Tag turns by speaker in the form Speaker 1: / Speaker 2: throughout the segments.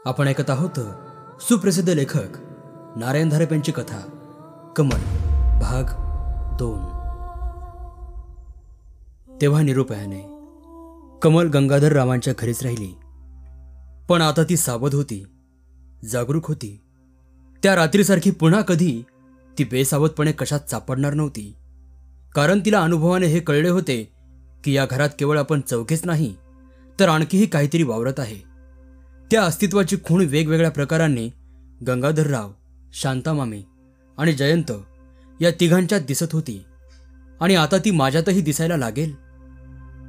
Speaker 1: आपण ऐकत आहोत सुप्रसिद्ध लेखक नारायण धारप यांची कथा कमल भाग 2। तेव्हा निरुपायाने कमल गंगाधर रावांच्या घरीच राहिली, पण आता ती सावध होती, जागरूक होती। त्या रात्रीसारखी पुन्हा कधी ती बेसावधपणे कशात सापडणार नव्हती, कारण तिला अनुभवाने हे कळले होते की या घरात केवळ आपण चौघेच नाही तर आणखीही काहीतरी वावरत आहे। त्या अस्तित्वाची खूण वेगवेगळ्या प्रकारांनी गंगाधरराव, शांतामामी आणि जयंत या तिघांच्यात दिसत होती, आणि आता ती माझ्यातही दिसायला लागेल।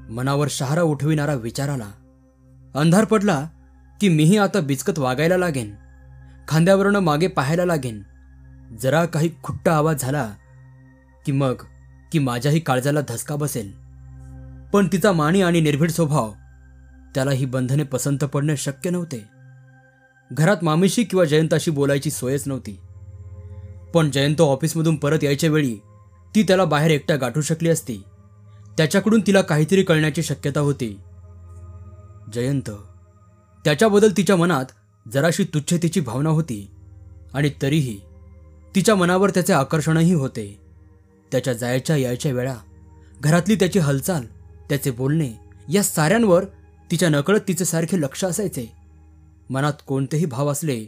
Speaker 1: मनावर शहारा उठविणारा विचार आला। अंधार पडला की मीही आता बिचकत वागायला लागेन, खांद्यावरनं मागे पाहायला लागेन। जरा काही खुट्टा आवाज झाला की मग माझ्याही काळजाला धसका बसेल। पण तिचा माणी आणि निर्भीड स्वभाव त्याला ही बंधने पसंत पडणे शक्य नव्हते। घरात मामीशी किंवा जयंताशी बोलायची सोयच नव्हती, पण जयंत ऑफिसमधून परत यायच्या वेळी ती त्याला बाहेर एकटा गाठू शकली असती। त्याच्याकडून तिला काहीतरी कळण्याची शक्यता होती। जयंत, त्याच्याबद्दल तिच्या मनात जराशी तुच्छतेची भावना होती, आणि तरीही तिच्या मनावर त्याचे आकर्षणही होते। त्याच्या जायच्या यायच्या वेळा, घरातली त्याची हालचाल, त्याचे बोलणे, या साऱ्यांवर तिच्या नकळत तिचे सारखे लक्ष असायचे। मनात कोणतेही भाव असले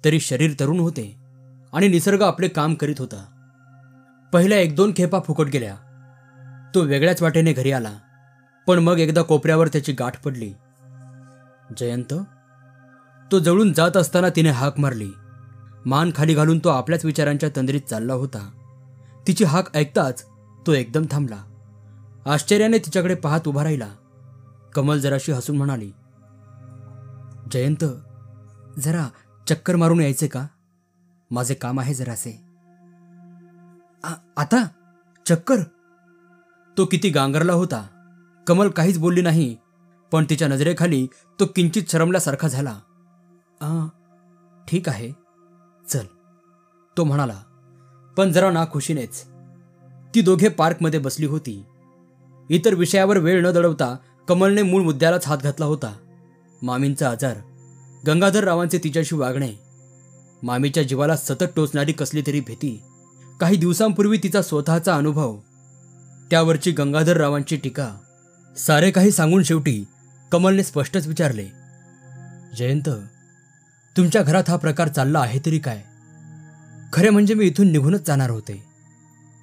Speaker 1: तरी शरीर तरुण होते आणि निसर्ग आपले काम करीत होता। पहिल्या 1-2 खेपा फुकट गेल्या। तो वेगळ्याच वाटेने घरी आला, पण मग एकदा कोपऱ्यावर त्याची गाठ पडली। जयंत, तो जवळून जात असताना तिने हाक मारली। मान खाली घालून तो आपल्याच विचारांच्या तंद्रीत चालला होता। तिची हाक ऐकताच तो एकदम थांबला, आश्चर्याने तिच्याकडे पाहत उभा राहिला। कमल जराशी हसून म्हणाली, जयंत, जरा चक्कर मारून यायचे का? माझे काम आहे जरासे। आता चक्कर? तो किती गांगरला होता। कमल काहीच बोलली नाही, पण तिच्या नजरेखाली तो किंचित शरमल्यासारखा झाला। ठीक आहे, चल, तो म्हणाला, पण जरा नाखुशीनेच। ती दोघे पार्कमध्ये बसली होती। इतर विषयावर वेळ न दळवता कमलने मूळ मुद्द्यालाच हात घातला होता। मामींचा आजार, गंगाधररावांचे तिच्याशी वागणे, मामीच्या जीवाला सतत टोचणारी कसली तरी भीती, काही दिवसांपूर्वी तिचा स्वतःचा अनुभव, त्यावरची गंगाधररावांची टीका, सारे काही सांगून शेवटी कमलने स्पष्टच विचारले, जयंत, तुमच्या घरात हा प्रकार चालला आहे तरी काय? खरे म्हणजे मी इथून निघूनच जाणार होते,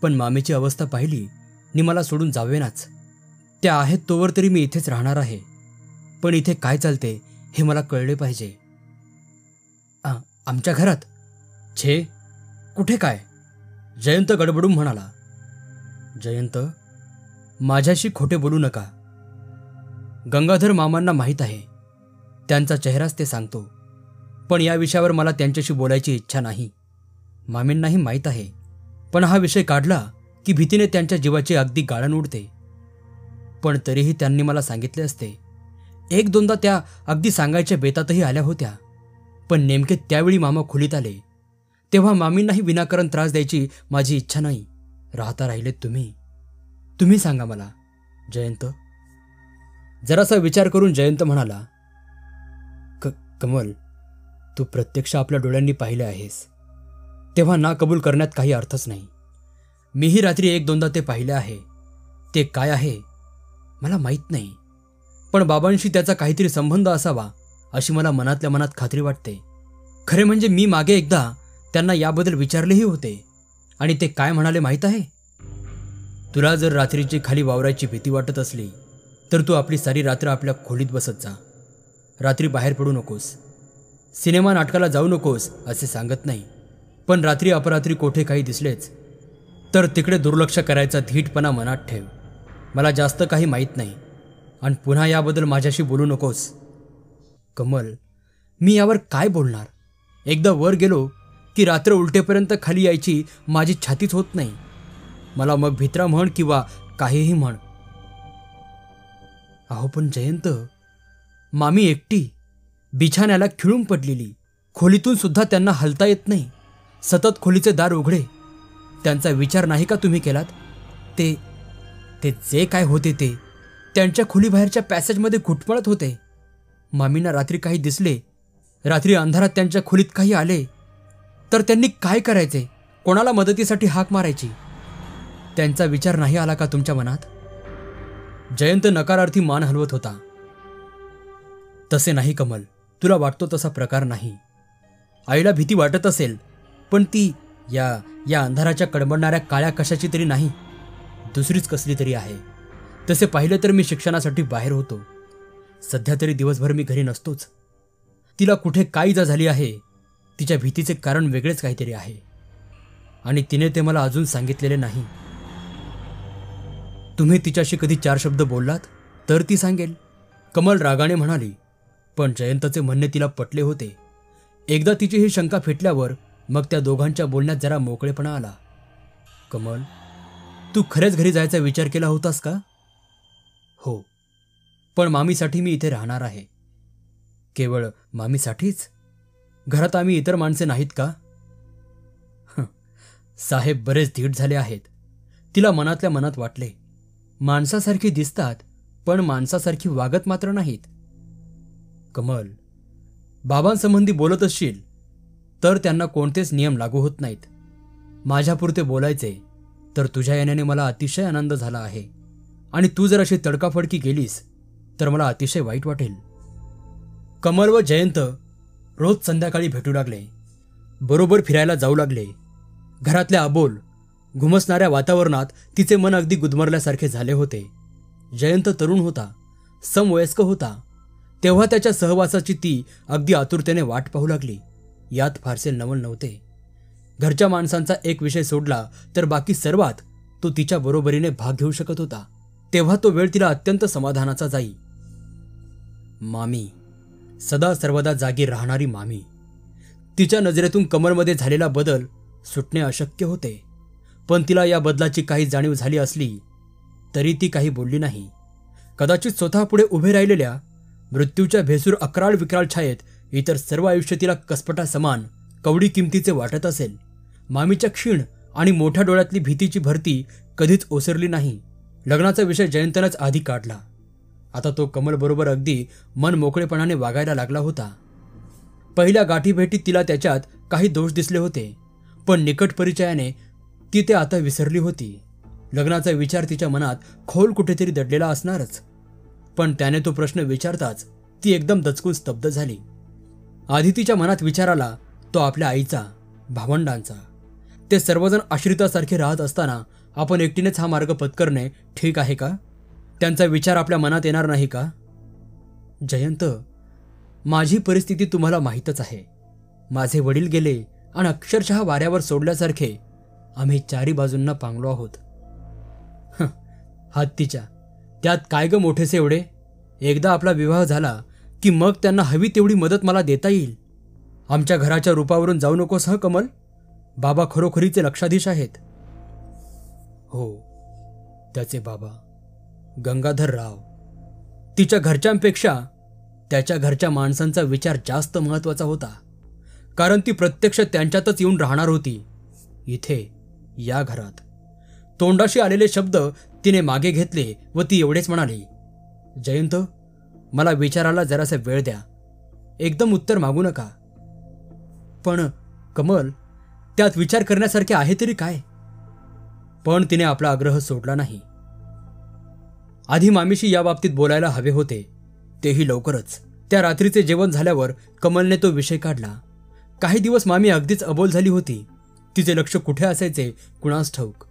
Speaker 1: पण मामीची अवस्था पाहिली नि मला सोडून जावेनाच। त्या आहेत तोवर तरी मी इथेच राहणार आहे, पण इथे काय चालते हे मला कळले पाहिजे। आमच्या घरात? छे, कुठे काय? जयंत गडबडून म्हणाला। जयंत, माझ्याशी खोटे बोलू नका। गंगाधर मामांना माहीत आहे, त्यांचा चेहराच ते सांगतो, पण या विषयावर मला त्यांच्याशी बोलायची इच्छा नाही। मामींनाही माहीत आहे, पण हा विषय काढला की भीतीने त्यांच्या जीवाची अगदी गाळण उडते। पण तरीही त्यांनी मला सांगितले असते। 1-2दा त्या अगदी सांगायच्या बेतातही आल्या होत्या, पण नेमके त्यावेळी मामा खोलीत आले, तेव्हा मामींनाही विनाकारण त्रास द्यायची माझी इच्छा नाही। राहता राहिलेत तुम्ही सांगा मला। जयंत, जरासा विचार करून जयंत म्हणाला, कमल, तू प्रत्यक्ष आपल्या डोळ्यांनी पाहिले आहेस, तेव्हा ना कबूल करण्यात काही अर्थच नाही। मीही रात्री 1-2दा ते पाहिले आहे। ते काय आहे मला माहीत नाही, पण बाबांशी त्याचा काहीतरी संबंध असावा अशी मला मनातल्या मनात खात्री वाटते। खरे म्हणजे मी मागे एकदा त्यांना याबद्दल विचारलेही होते, आणि ते काय म्हणाले माहीत आहे? तुला जर रात्रीची खाली वावरायची भीती वाटत असली तर तू आपली सारी रात्र आपल्या खोलीत बसत जा। रात्री बाहेर पडू नकोस, सिनेमा नाटकाला जाऊ नकोस असे सांगत नाही, पण रात्री अपरात्री कोठे काही दिसलेच तर तिकडे दुर्लक्ष करायचा धीटपणा मनात ठेव। मला जास्त काही माहीत नाही, आणि पुन्हा याबद्दल माझ्याशी बोलू नकोस। कमल, मी यावर काय बोलणार? एकदा वर गेलो की रात्र उलटेपर्यंत खाली यायची माझी छातीच होत नाही। मला मग भित्रा म्हण किंवा काहीही म्हण। अहो पण जयंत, मामी एकटी बिछाण्याला खिळून पडलेली, खोलीतून सुद्धा त्यांना हलता येत नाही, सतत खोलीचे दार उघडे। त्यांचा विचार नाही का तुम्ही केलात? ते जे काय होते ते त्यांच्या खोलीबाहेरच्या पॅसेजमध्ये घुटमळत होते। मामींना रात्री काही दिसले रात्री अंधारात त्यांच्या खोलीत काही आले तर त्यांनी काय करायचे? कोणाला मदतीसाठी हाक मारायची? त्यांचा विचार नाही आला का तुमच्या मनात? जयंत नकारार्थी मान हलवत होता. तसे नाही कमल, तुला वाटतो तसा प्रकार नाही. आईला भीती वाटत असेल, पण ती या अंधाराच्या कडबडणाऱ्या काळ्या कशाची तरी नाही, दुसरीच कसली तरी आहे. तसे पाहिलं तर मी शिक्षणासाठी बाहेर होतो. सध्या तरी दिवसभर मी घरी नसतोच. तिला कुठे काय इजा झाली आहे, तिच्या भीतीचे कारण वेगळेच काहीतरी आहे, आणि तिने ते मला अजून सांगितलेले नाही. तुम्ही तिच्याशी कधी 4 शब्द बोललात तर ती सांगेल, कमल रागाने म्हणाली. पण जयंतचे म्हणणे तिला पटले होते. एकदा तिची ही शंका फेटल्यावर मग त्या दोघांच्या बोलण्यात जरा मोकळेपणा आला. कमल, तू खरेच घरी जायचा विचार केला होतास का? हो, पण मामीसाठी मी इथे राहणार आहे. केवळ मामीसाठीच? घरात आम्ही इतर माणसे नाहीत का? साहेब बरेच धीट झाले आहेत. तिला मनातल्या मनात वाटले. माणसासारखी दिसतात, पण माणसासारखी वागत मात्र नाहीत. कमल, बाबांसंबंधी बोलत असशील तर त्यांना कोणतेच नियम लागू होत नाहीत. माझ्यापुरते बोलायचे तर तुझ्या येण्याने मला अतिशय आनंद झाला आहे, आणि तू जर अशी तडकाफडकी गेलीस तर मला अतिशय वाईट वाटेल. कमल व जयंत रोज संध्याकाळी भेटू लागले. बरोबर फिरायला जाऊ लागले. घरातल्या अबोल घुमसणाऱ्या वातावरणात तिचे मन अगदी गुदमरल्यासारखे झाले होते. जयंत तरुण होता, समवयस्क होता. तेव्हा त्याच्या सहवासाची ती अगदी आतुरतेने वाट पाहू लागली. यात फारसे नवल नव्हते. घरच्या माणसांचा एक विषय सोडला तर बाकी सर्वात तो तिच्या बरोबरीने भाग घेऊ शकत होता. तेव्हा तो वेळ तिला अत्यंत समाधानाचा जाई. मामी, सदा सर्वदा जागी राहणारी मामी. तिच्या नजरेतून कमलमध्ये झालेला बदल सुटणे अशक्य होते. पण तिला या बदलाची काही जाणीव झाली असली तरी ती काही बोलली नाही. कदाचित स्वतः पुढे उभे राहिलेल्या मृत्यूच्या भेसूर अक्राळ विक्राळ छायेत इतर सर्व आयुष्य तिला कसपटा समान कवडी किमतीचे वाटत असेल. मामीच्या क्षीण आणि मोठ्या डोळ्यातली भीतीची भरती कधीच ओसरली नाही. लग्नाचा विषय जयंतनच आधी काढला. आता तो कमल बरोबर अगदी मन मोकळेपणाने वागायला लागला होता. पहिल्या गाठीभेटीत तिला त्याच्यात काही दोष दिसले होते, पण निकट परिचयाने ती ते आता विसरली होती. लग्नाचा विचार तिच्या मनात खोल कुठेतरी दडलेला असणारच, पण त्याने तो प्रश्न विचारताच ती एकदम दचकून स्तब्ध झाली. आधी तिच्या मनात विचार आला तो आपल्या आईचा, भावंडांचा. ते सर्वजण आश्रितासारखे राहत असताना आपण एकटीनेच हा मार्ग पत्करणे ठीक आहे का? त्यांचा विचार आपल्या मनात येणार नाही का? जयंत, माझी परिस्थिती तुम्हाला माहीतच आहे. माझे वडील गेले आणि अक्षरशः वाऱ्यावर सोडल्यासारखे आम्ही चारी बाजूंना पांगलो आहोत. हत्तीच्या, त्यात काय ग मोठेसे एवढे? एकदा आपला विवाह झाला की मग त्यांना हवी तेवढी मदत मला देता येईल. आमच्या घराच्या रूपावरून जाऊ नकोस हं कमल. बाबा खरोखरीचे लक्षाधीश आहेत. हो, त्याचे बाबा गंगाधर राव. तिच्या घरच्यांपेक्षा त्याच्या घरच्या माणसांचा विचार जास्त महत्त्वाचा होता, कारण ती प्रत्यक्ष त्यांच्यातच येऊन राहणार होती. इथे, या घरात. तोंडाशी आलेले शब्द तिने मागे घेतले व ती एवढेच म्हणाली, जयंत, मला विचाराला जरासा वेळ द्या. एकदम उत्तर मागू नका. पण कमल, त्यात विचार करण्यासारखे आहे तरी काय? पण तिने आपला आग्रह सोडला नाही. आधी मामीशी या बाबतीत बोलायला हवे होते, तेही लवकरच. त्या रात्रीचे जेवण झाल्यावर कमलने तो विषय काढला. काही दिवस मामी अगदीच अबोल झाली होती. तिचे लक्ष कुठे असायचे कुणास ठाऊक,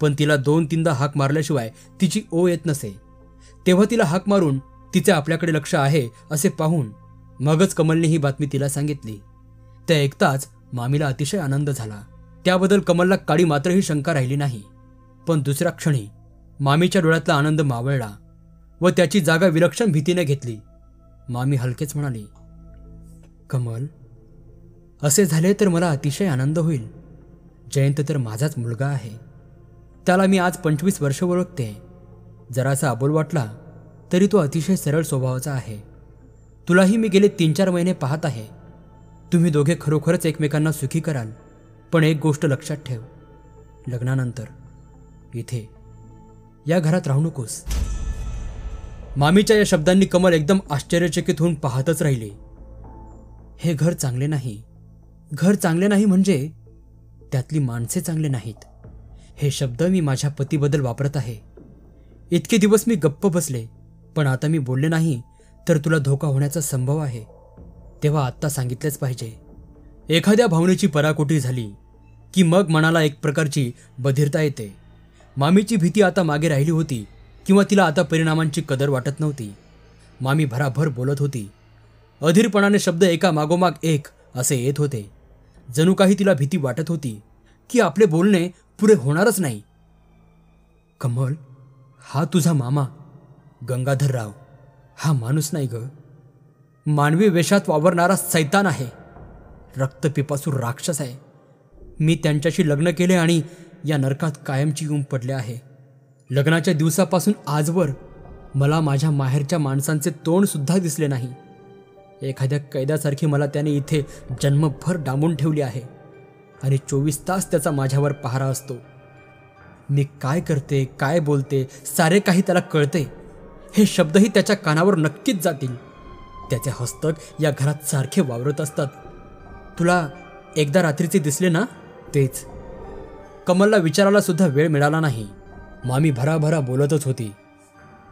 Speaker 1: पण तिला 2-3दा हाक मारल्याशिवाय तिची ओळ येत नसे. तेव्हा तिला हाक मारून तिचे आपल्याकडे लक्ष आहे असे पाहून मगच कमलने ही बातमी तिला सांगितली. ते ऐकताच मामीला अतिशय आनंद झाला. त्याबद्दल कमलला काळी मात्रही शंका राहिली नाही. पण दुसऱ्या क्षणी मामीच्या डोळ्यातला आनंद मावळला व त्याची जागा विलक्षण भीतीने घेतली. मामी हलकेच म्हणाली, कमल, असे झाले तर मला अतिशय आनंद होईल. जयंत तर माझाच मुलगा आहे. त्याला मी आज 25 वर्ष ओळखते. जरासा अबोल वाटला तरी तो अतिशय सरळ स्वभावाचा आहे. तुलाही मी गेले 3-4 महिने पाहत आहे. तुम्ही दोघे खरोखरच एकमेकांना सुखी कराल. पण एक गोष्ट लक्षात ठेव, लग्नानंतर इथे या घरात राहू नकोस. मामीच्या या शब्दांनी कमल एकदम आश्चर्यचकित होऊन पाहतच राहिली. हे घर चांगले नाही. घर चांगले नाही म्हणजे त्यातली माणसे चांगले नाहीत. हे शब्द मी माझ्या पतीबद्दल वापरत आहे. इतके दिवस मी गप्प बसले, पण आता मी बोलले नाही तर तुला धोका होण्याचा संभव आहे. तेव्हा आत्ता सांगितलेच पाहिजे. एखाद्या भावनेची पराकोटी झाली की मग मनाला एक प्रकारची बधिरता येते. मामीची भीती आता मागे राहिली होती किंवा तिला आता परिणामांची कदर वाटत नव्हती. मामी भराभर बोलत होती. अधीरपणाने शब्द एका मागोमाग एक असे येत होते. जणू काही तिला भीती वाटत होती की आपले बोलणे पुरे होणारच नाही. कमल, हा तुझा मामा गंगाधरराव हा माणूस नाही ग. मानवी वेशात वावरणारा सैतान आहे. रक्तपिपासू राक्षस आहे. मी त्यांच्याशी लग्न केले आणि या नरकात कायमची येऊन पडले आहे. लग्नाच्या दिवसापासून आजवर मला माझ्या माहेरच्या माणसांचे तोंड सुद्धा दिसले नाही. एखाद्या कैद्यासारखी मला त्याने इथे जन्मभर डांबून ठेवली आहे आणि 24 तास त्याचा माझ्यावर पहारा असतो. मी काय करते, काय बोलते, सारे काही त्याला कळते. हे शब्दही त्याच्या कानावर नक्कीच जातील. त्याचे हस्तक या घरात सारखे वावरत असतात. तुला एकदा रात्रीचे दिसले ना, तेच. कमलला विचारायला सुद्धा वेळ मिळाला नाही. मामी भराभरा बोलतच होती.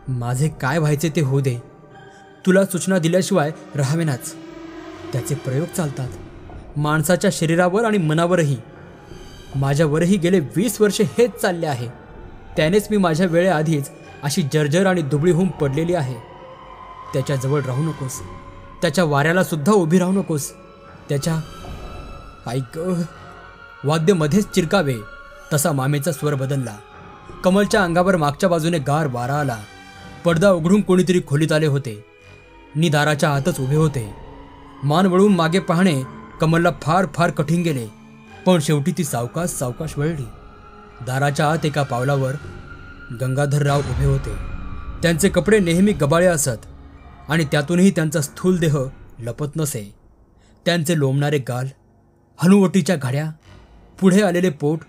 Speaker 1: माझे काय व्हायचे ते होऊ दे. तुला सूचना दिल्याशिवाय राहावेनाच. त्याचे प्रयोग चालतात माणसाच्या शरीरावर आणि मनावरही. माझ्यावरही गेले 20 वर्षे हेच चालले आहे. त्यानेच मी माझ्या वेळेआधीच अशी जर्जर आणि दुबळी होऊन पडलेली आहे. त्याच्याजवळ राहू नकोस. त्याच्या वाऱ्याला सुद्धा उभी राहू नकोस. त्याच्या ऐक, वाद्य मध्येच चिरकावे तसा मामेचा स्वर बदलला. कमलच्या अंगावर मागच्या बाजूने गार वारा आला. पडदा उघडून कोणीतरी खोलीत आले होते. दाराच्या आतच उभे होते. मान वळून मागे पाहणे कमलला फार फार कठीण गेले, पण शेवटी ती सावकाश सावकाश वळली. दाराच्या आत एका पावलावर गंगाधरराव उभे होते. त्यांचे कपडे नेहमी गबाळे असत आणि त्यातूनही त्यांचा स्थूल देह लपत नसे. त्यांचे लोंबणारे गाल, हनुवटीच्या घड्या, पुढे आलेले पोट,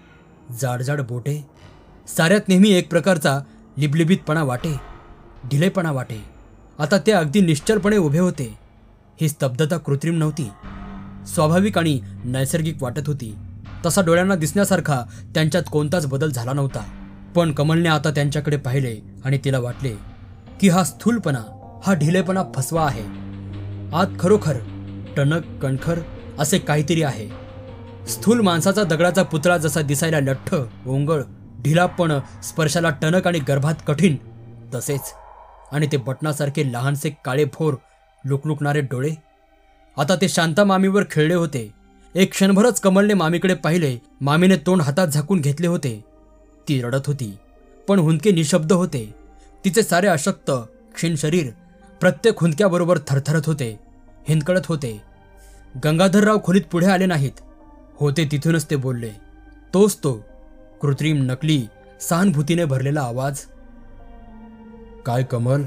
Speaker 1: जाडजाड बोटे, साऱ्यात नेहमी एक प्रकारचा लिबलिबीतपणा वाटे, ढिलेपणा वाटे. आता ते अगदी निश्चलपणे उभे होते. ही स्तब्धता कृत्रिम नव्हती, स्वाभाविक आणि नैसर्गिक वाटत होती. तसा डोळ्यांना दिसण्यासारखा त्यांच्यात कोणताच बदल झाला नव्हता. पण कमलने आता त्यांच्याकडे पाहिले आणि तिला वाटले की हा स्थूलपणा, हा ढिलेपणा फसवा आहे. आत खरोखर टणक, कणखर असे काहीतरी आहे. स्थूल माणसाचा दगडाचा पुतळा जसा दिसायला लठ्ठ, ओंगळ, ढिला पण स्पर्शाला टणक आणि गर्भात कठीण, तसेच. आणि ते बटणासारखे लहानसे काळे भोर लुकलुकणारे डोळे. आता ते शांता मामीवर खेळले होते. एक क्षणभरच कमलने मामीकडे पाहिले. मामीने तोंड हातात झाकून घेतले होते. ती रडत होती, पण हुंदके निशब्द होते. तिचे सारे अशक्त क्षीण शरीर प्रत्येक हुंदक्याबरोबर थरथरत होते, हिंदकळत होते. गंगाधरराव खोलीत पुढे आले नाहीत. होते तिथूनच ते बोलले. तोच तो कृत्रिम, नकली, सहानुभूतीने भरलेला आवाज. काय कमल,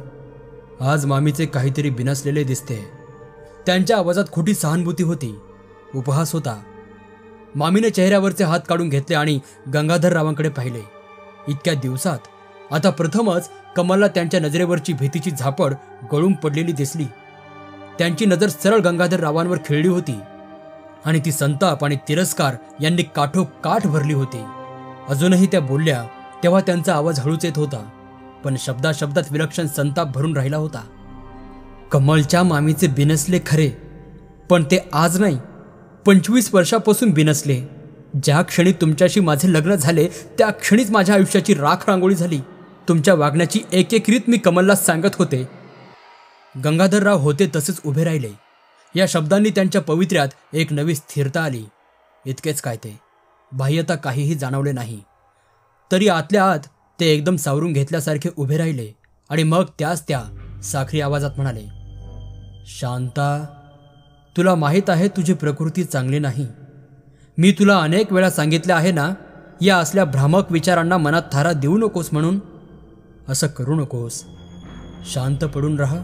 Speaker 1: आज मामीचे काहीतरी बिनसलेले दिसते. त्यांच्या आवाजात खोटी सहानुभूती होती, उपहास होता. मामीने चेहऱ्यावरचे हात काढून घेतले आणि गंगाधररावांकडे पाहिले. इतक्या दिवसात आता प्रथमच कमलला त्यांच्या नजरेवरची भीतीची झापड गळून पडलेली दिसली. त्यांची नजर सरळ गंगाधररावांवर खिळली होती आणि ती संताप आणि तिरस्कार यांनी काठोकाठ भरली होती. अजूनही त्या बोलल्या तेव्हा त्यांचा आवाज हळूच येत होता, पण शब्दाशब्दात विलक्षण संताप भरून राहिला होता. कमलच्या मामीचे बिनसले खरे, पण ते आज नाही, 25 वर्षापासून बिनसले. ज्या क्षणी तुमच्याशी माझे लग्न झाले त्या क्षणीच माझ्या आयुष्याची राख रांगोळी झाली. तुमच्या वागण्याची एक एक रीत मी कमलला सांगत होते. गंगाधरराव होते तसेच उभे राहिले. या शब्दांनी त्यांच्या पवित्र्यात एक नवी स्थिरता आली. इतकेच काय, ते बाह्यता काहीही जाणवले नाही. तरी आतल्या आत ते एकदम सावरून घेतल्यासारखे उभे राहिले आणि मग त्या साखरी आवाजात म्हणाले, शांता, तुला माहीत आहे तुझी प्रकृती चांगली नाही. मी तुला अनेक वेळा सांगितले आहे ना, या असल्या भ्रामक विचारांना मनात थारा देऊ नकोस म्हणून. असं करू नकोस, शांत पडून राहा.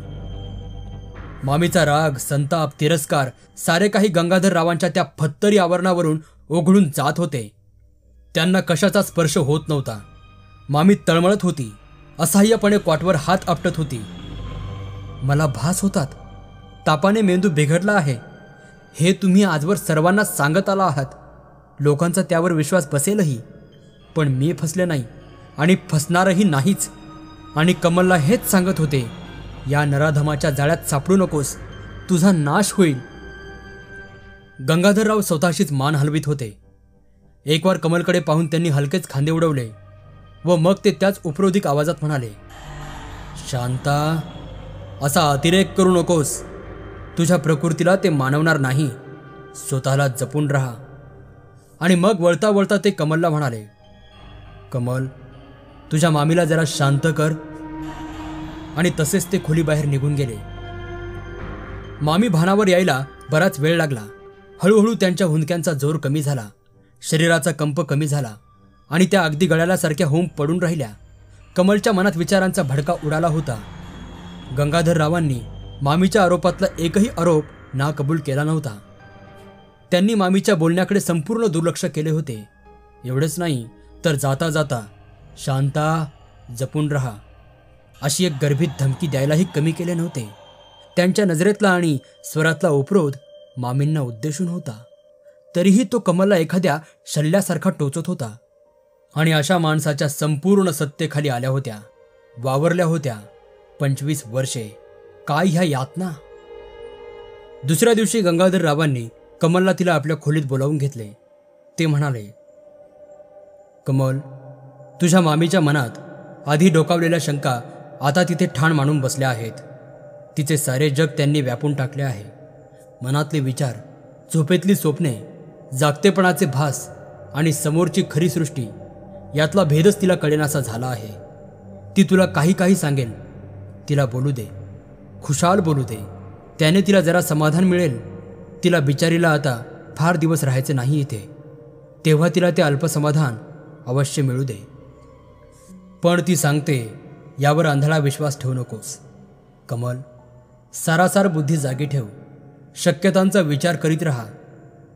Speaker 1: मामीचा राग, संताप, तिरस्कार सारे काही गंगाधररावांच्या त्या फत्तरी आवरणावरून ओघळून जात होते. त्यांना कशाचा स्पर्श होत नव्हता. मामी तळमळत होती, असहाय्यपणे क्वाटवर हात आपटत होती. मला भास होतात, तापाने मेंदू बिघडला आहे. हे तुम्ही आजवर सर्वांना सांगत आला आहात. लोकांचा त्यावर विश्वास बसेलही, पण मी फसले नाही आणि फसणारही नाहीच. आणि कमलला हेच सांगत होते, या नराधमाच्या जाळ्यात सापडू नकोस, तुझा नाश होईल. गंगाधरराव स्वतःशीच मान हलवित होते. एक वार कमलकडे पाहून त्यांनी हलकेच खांदे उडवले व मग ते त्याच उपरोधिक आवाजात म्हणाले, शांता, असा अतिरेक करू नकोस. तुझ्या प्रकृतीला ते मानवणार नाही. स्वतःला जपून राहा. आणि मग वळता वळता ते कमलला म्हणाले, कमल, तुझ्या मामीला जरा शांत कर. आणि तसेच ते खोलीबाहेर निघून गेले. मामी भानावर यायला बराच वेळ लागला. हळूहळू त्यांच्या हुंदक्यांचा जोर कमी झाला, शरीराचा कंप कमी झाला आणि त्या अगदी गळाल्यासारख्या होऊन पडून राहिल्या. कमलच्या मनात विचारांचा भडका उडाला होता. गंगाधररावांनी मामीच्या आरोपातला एकही आरोप नाकबूल केला नव्हता. त्यांनी मामीच्या बोलण्याकडे संपूर्ण दुर्लक्ष केले होते. एवढेच नाही तर जाता जाता शांता, जपून राहा अशी एक गर्भित धमकी द्यायलाही कमी केले नव्हते. त्यांच्या नजरेतला आणि स्वरातला उपरोध मामींना उद्देशून होता. तरीही तो कमलला एखाद्या शल्ल्यासारखा टोचत होता. आणि अशा माणसाच्या संपूर्ण सत्तेखाली आल्या होत्या, वावरल्या होत्या 25 वर्षे. काय ह्या यातना! दुसऱ्या दिवशी गंगाधररावांनी कमलला तिला आपल्या खोलीत बोलावून घेतले. ते म्हणाले, कमल, तुझ्या मामीच्या मनात आधी डोकावलेल्या शंका आता तिथे ठाण मांडून बसल्या आहेत. तिचे सारे जग त्यांनी व्यापून टाकले आहे. मनातले विचार, झोपेतली स्वप्ने, जागतेपणाचे भास आणि समोरची खरी सृष्टी यातला भेदच तिला कळेनासा झाला आहे. ती तुला काही काही सांगेल. तिला बोलू दे, खुशाल बोलू दे. त्याने तिला जरा समाधान मिळेल. तिला बिचारीला आता फार दिवस राहायचे नाही इथे. तेव्हा तिला ते अल्पसमाधान अवश्य मिळू दे. पण ती सांगते यावर आंधळा विश्वास ठेवू नकोस. कमल, सारासार बुद्धी जागी ठेव. शक्यतांचा विचार करीत राहा.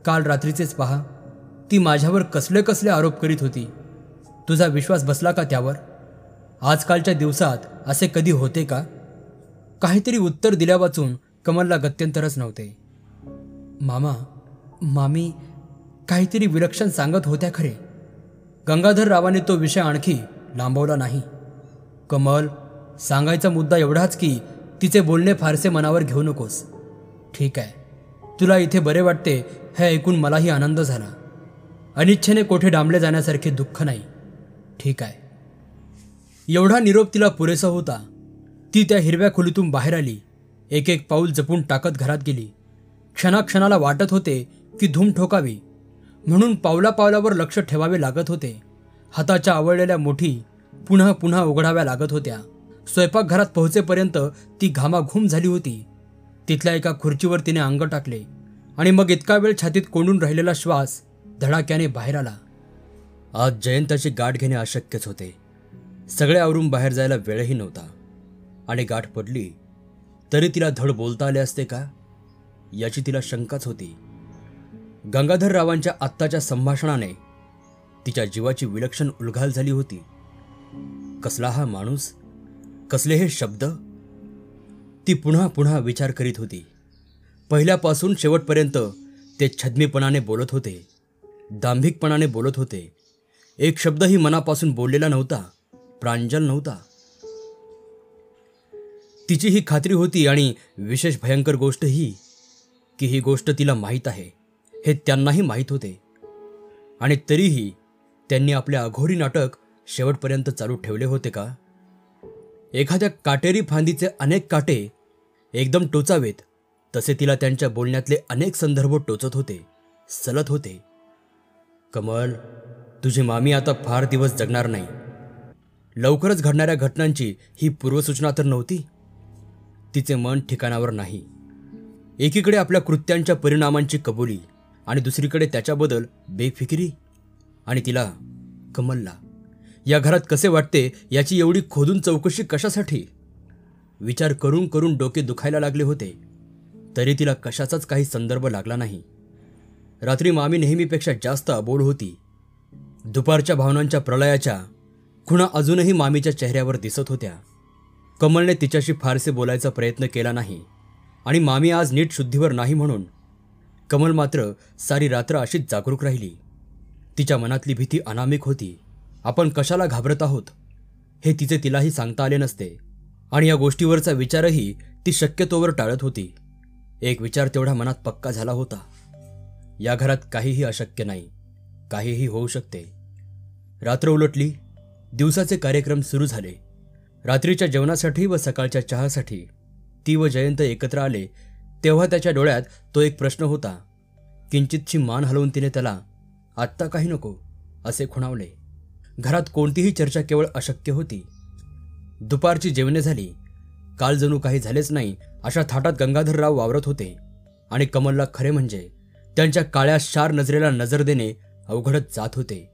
Speaker 1: काल रात्रीचेच पहा, ती माझ्यावर कसले कसले आरोप करीत होती. तुझा विश्वास बसला का त्यावर? आजकालच्या दिवसात असे कधी होते का? काहीतरी उत्तर दिल्या वाचून कमलला गत्यंतरच नव्हते. मामा, मामी काहीतरी विलक्षण सांगत होत्या खरे. गंगाधररावाने तो विषय आणखी लांबवला नाही. कमल, सांगायचा मुद्दा एवढाच की तिचे बोलणे फारसे मनावर घेऊ नकोस. ठीक आहे, तुला इथे बरे वाटते हे ऐकून मलाही आनंद झाला. अनिच्छेने कोठे डांबले जाण्यासारखे दुःख नाही. ठीक आहे. एवढा निरोप तिला पुरेसा होता. ती त्या हिरव्या खोलीतून बाहेर आली. एक एक पाऊल जपून टाकत घरात गेली. क्षणाक्षणाला वाटत होते की धूम ठोकावी, म्हणून पावला पावलावर लक्ष ठेवावे लागत होते. हाताच्या आवळलेल्या मुठी पुन्हा पुन्हा उघडाव्या लागत होत्या. स्वयंपाकघरात पोहोचेपर्यंत ती घामाघूम झाली होती. तिथल्या एका खुर्चीवर तिने अंग टाकले आणि मग इतका वेळ छातीत कोंडून राहिलेला श्वास धडाक्याने बाहेर आला. आज जयंताची गाठ घेणे अशक्यच होते. सगळे आवरून बाहेर जायला वेळही नव्हता. आणि गाठ पडली तरी तिला धड बोलता आले असते का, याची तिला शंकाच होती. गंगाधररावांच्या आत्ताच्या संभाषणाने तिच्या जीवाची विलक्षण उलघाल झाली होती. कसला हा माणूस, कसले हे शब्द! ती पुन्हा पुन्हा विचार करीत होती. पहिल्यापासून शेवटपर्यंत ते छद्मीपणाने बोलत होते, दांभिकपणाने बोलत होते. एक शब्दही मनापासून बोललेला नव्हता, प्रांजल नव्हता. तिची ही खात्री होती आणि विशेष भयंकर गोष्ट ही की ही गोष्ट तिला माहीत आहे हे त्यांनाही माहीत होते. आणि तरीही त्यांनी आपले अघोरी नाटक शेवटपर्यंत चालू ठेवले होते का? एखाद्या काटेरी फांदीचे अनेक काटे एकदम टोचावेत तसे तिला त्यांच्या बोलण्यातले अनेक संदर्भ टोचत होते, सलत होते. कमल, तुझी मामी आता फार दिवस जगणार नाही. लवकरच घडणाऱ्या घटनांची ही पूर्वसूचना तर नव्हती. तिचे मन ठिकाणावर नाही. एकीकडे आपल्या कृत्यांच्या परिणामांची कबुली आणि दुसरीकडे त्याच्याबद्दल बेफिकिरी. आणि तिला, कमलला, या घरात कसे वाटते याची एवढी खोदून चौकशी कशासाठी? विचार करून करून डोके दुखायला लागले होते. तरी तिला कशाचाच काही संदर्भ लागला नाही. रात्री मामी नेहमीपेक्षा जास्त अबोल होती. दुपारच्या भावनांच्या प्रलयाच्या खुणा अजूनही मामीच्या चेहऱ्यावर दिसत होत्या. कमलने तिच्याशी फारसे बोलायचा प्रयत्न केला नाही आणि मामी आज नीट शुद्धीवर नाही म्हणून कमल मात्र सारी रात्र अशीच जागरूक राहिली. तिच्या मनातली भीती अनामिक होती. आपण कशाला घाबरत आहोत हे तिचे तिलाही सांगता आले नसते आणि या गोष्टीवरचा विचारही ती शक्यतोवर टाळत होती. एक विचार तेवढा मनात पक्का झाला होता, या घरात काहीही अशक्य नाही, काहीही होऊ शकते. रात्र उलटली. दिवसाचे कार्यक्रम सुरू झाले. रात्रीच्या जेवणासाठी व सकाळच्या चहासाठी ती व जयंत एकत्र आले तेव्हा त्याच्या डोळ्यात तो एक प्रश्न होता. किंचितची मान हलवून तिने त्याला आत्ता काही नको असे खुणावले. घरात कोणतीही चर्चा केवळ अशक्य होती. दुपारची जेवणे झाली. काल जणू काही झालेच नाही अशा थाटात गंगाधरराव वावरत होते आणि कमलला खरे म्हणजे त्यांच्या काळ्या शार नजरेला नजर देणे अवघडत जात होते.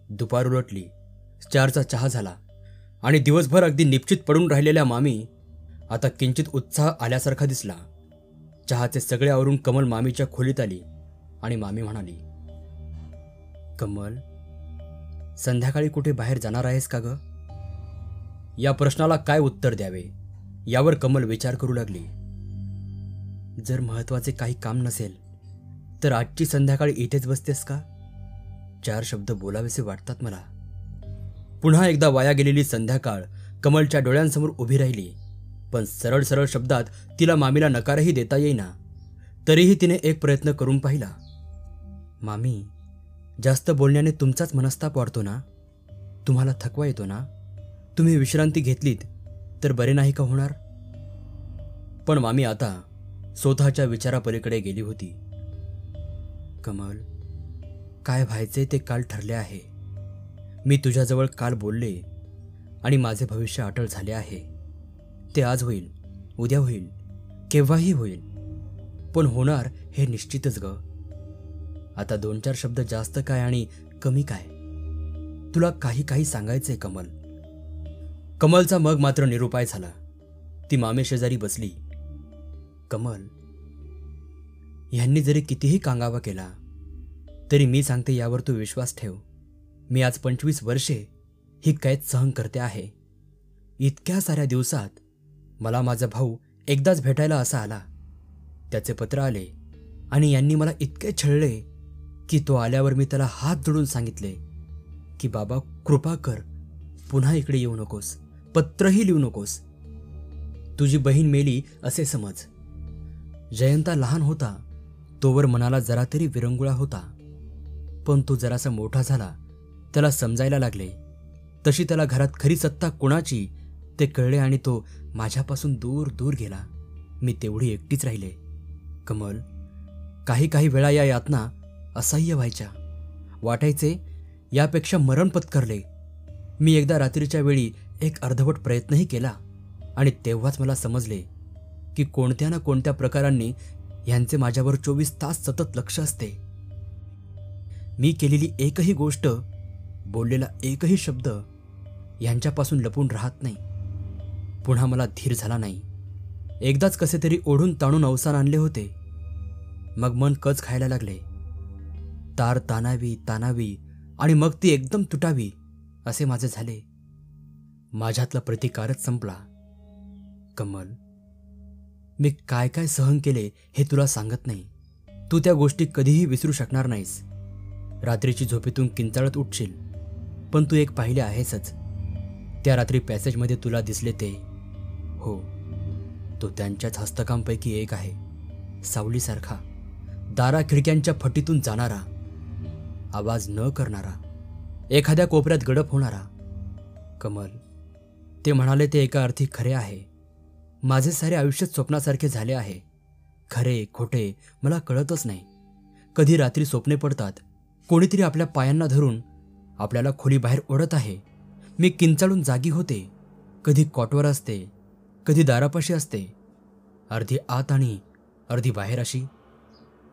Speaker 1: दुपार उलटली. 4चा चहा झाला आणि दिवसभर अगदी निपचित पडून राहिलेल्या मामी आता किंचित उत्साह आल्यासारखा दिसला. चहाचे सगळे आवरून कमल मामीच्या खोलीत आली आणि मामी म्हणाली, कमल, संध्याकाळी कुठे बाहेर जाणार आहेस का ग? या प्रश्नाला काय उत्तर द्यावे यावर कमल विचार करू लागली. जर महत्वाचे काही काम नसेल तर आजची संध्याकाळी इथेच बसतेस का? 4 शब्द बोलावेसे वाटतात मला. पुन्हा एकदा वाया गेलेली संध्याकाळ कमलच्या डोळ्यांसमोर उभी राहिली. पण सरळ सरळ शब्दात तिला मामीला नकारही देता येईना. तरीही तिने एक प्रयत्न करून पाहिला. मामी, जास्त बोलण्याने तुमचाच मनस्ताप वाढतो ना? तुम्हाला थकवा येतो ना? तुम्ही विश्रांती घेतलीत तर बरे नाही का होणार? पण मामी आता स्वतःच्या विचारापलीकडे गेली होती. कमल, काय व्हायचे ते काल ठरले आहे. मी तुझ्याजवळ काल बोलले आणि माझे भविष्य अटळ झाले आहे. ते आज होईल, उद्या होईल, केव्हाही होईल, पण होणार हे निश्चितच ग. आता 2-4 शब्द जास्त काय आणि कमी काय? तुला काही काही सांगायचंय कमल. कमलचा मग मात्र निरुपाय झाला. ती मामे शेजारी बसली. कमल, ह्यांनी जरी कितीही कांगावा केला तरी मी सांगते यावर तू विश्वास ठेव. मी आज 25 वर्षे ही कैद सहन करते आहे. इतक्या साऱ्या दिवसात मला माझा भाऊ एकदाच भेटायला असा आला. त्याचे पत्र आले आणि यांनी मला इतके छळले की तो आल्यावर मी त्याला हात जोडून सांगितले की बाबा कृपा कर, पुन्हा इकडे येऊ नकोस, पत्रही लिहू नकोस. तुझी बहीण मेली असे समज. जयंता लहान होता तोवर मनाला जरा तरी विरंगुळा होता, पण तो जरासा मोठा झाला त्याला समजायला लागले. तशी त्याला घरात खरी सत्ता कुणाची ते कळले आणि तो माझ्यापासून दूर दूर गेला. मी तेवढी एकटीच राहिले. कमल, काही काही वेळा या यातना असह्य व्हायच्या. वाटायचे यापेक्षा मरण पत्करले. मी एकदा रात्रीच्या वेळी एक अर्धवट प्रयत्नही केला आणि तेव्हाच मला समजले की कोणत्या ना कोणत्या प्रकारांनी ह्यांचे माझ्यावर 24 तास सतत लक्ष असते. मी केलेली एकही गोष्ट, बोललेला एकही शब्द यांच्यापासून लपून राहत नाही. पुन्हा मला धीर झाला नाही. एकदाच कसे तरी ओढून ताणून अवसान आणले होते. मग मन कच खायला लागले. तार ताणावी ताणावी आणि मग ती एकदम तुटावी असे माझे झाले. माझ्यातला प्रतिकारच संपला. कमल, मी काय काय सहन केले हे तुला सांगत नाही. तू त्या गोष्टी कधीही विसरू शकणार नाहीस. रात्रीची झोपेतून किंचाळत उठशील, पण तू एक पाहिले आहेसच. त्या रात्री पॅसेजमध्ये तुला दिसले ते, हो, तो त्यांच्याच हस्तकामपैकी एक आहे. सावलीसारखा, दारा खिडक्यांच्या फटीतून जाणारा, आवाज न करणारा, एखाद्या कोपऱ्यात गडप होणारा. कमल, ते म्हणाले ते एका अर्थी खरे आहे. माझे सारे आयुष्य स्वप्नासारखे झाले आहे. खरे खोटे मला कळतच नाही. कधी रात्री स्वप्ने पडतात, कोणीतरी आपल्या पायांना धरून आपल्याला खोलीबाहेर ओढत आहे. मी किंचाळून जागी होते. कधी कॉटवर असते, कधी दारापाशी असते, अर्धी आत आणि अर्धी बाहेर अशी.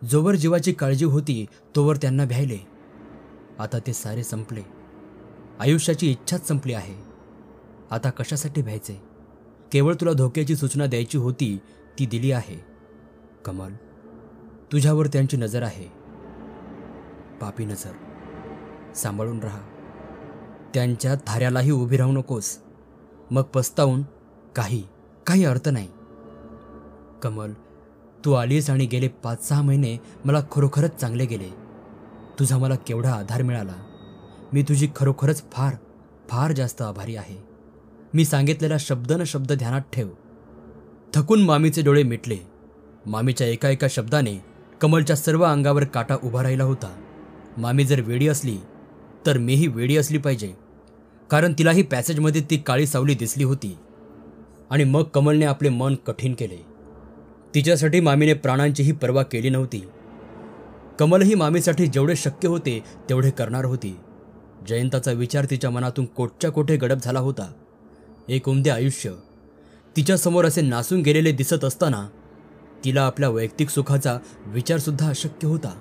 Speaker 1: जोवर जीवाची काळजी होती तोवर त्यांना भ्यायले. आता ते सारे संपले. आयुष्याची इच्छाच संपली आहे. आता कशासाठी भ्यायचे? केवळ तुला धोक्याची सूचना द्यायची होती ती दिली आहे. कमल, तुझ्यावर त्यांची नजर आहे, पापी नजर. सांभाळून राहा. त्यांच्या थाऱ्यालाही उभी राहू नकोस. मग पस्तावून काही अर्थ नाही. कमल, तू आलीस आणि गेले 5-6 महिने मला खरोखरच चांगले गेले. तुझा मला केवढा आधार मिळाला. मी तुझी खरोखरच फार फार जास्त आभारी आहे. मी सांगितलेला शब्द न शब्द ध्यानात ठेव. थकून मामीचे डोळे मिटले. मामीच्या एका एका शब्दाने कमलच्या सर्व अंगावर काटा उभा राहिला होता. मामी जर वेडी असली तर मीही वेडी असली पाहिजे, कारण तिलाही पॅसेजमध्ये ती काळी सावली दिसली होती. आणि मग कमलने आपले मन कठीण केले. तिच्यासाठी मामीने प्राणांचीही पर्वा केली नव्हती. कमलही मामीसाठी जेवढे शक्य होते तेवढे करणार होती. जयंताचा विचार तिच्या मनातून कोटच्या कोठे गडप झाला होता. एक उमदे आयुष्य तिच्यासमोर असे नासून गेलेले दिसत असताना तिला आपल्या वैयक्तिक सुखाचा विचारसुद्धा अशक्य होता.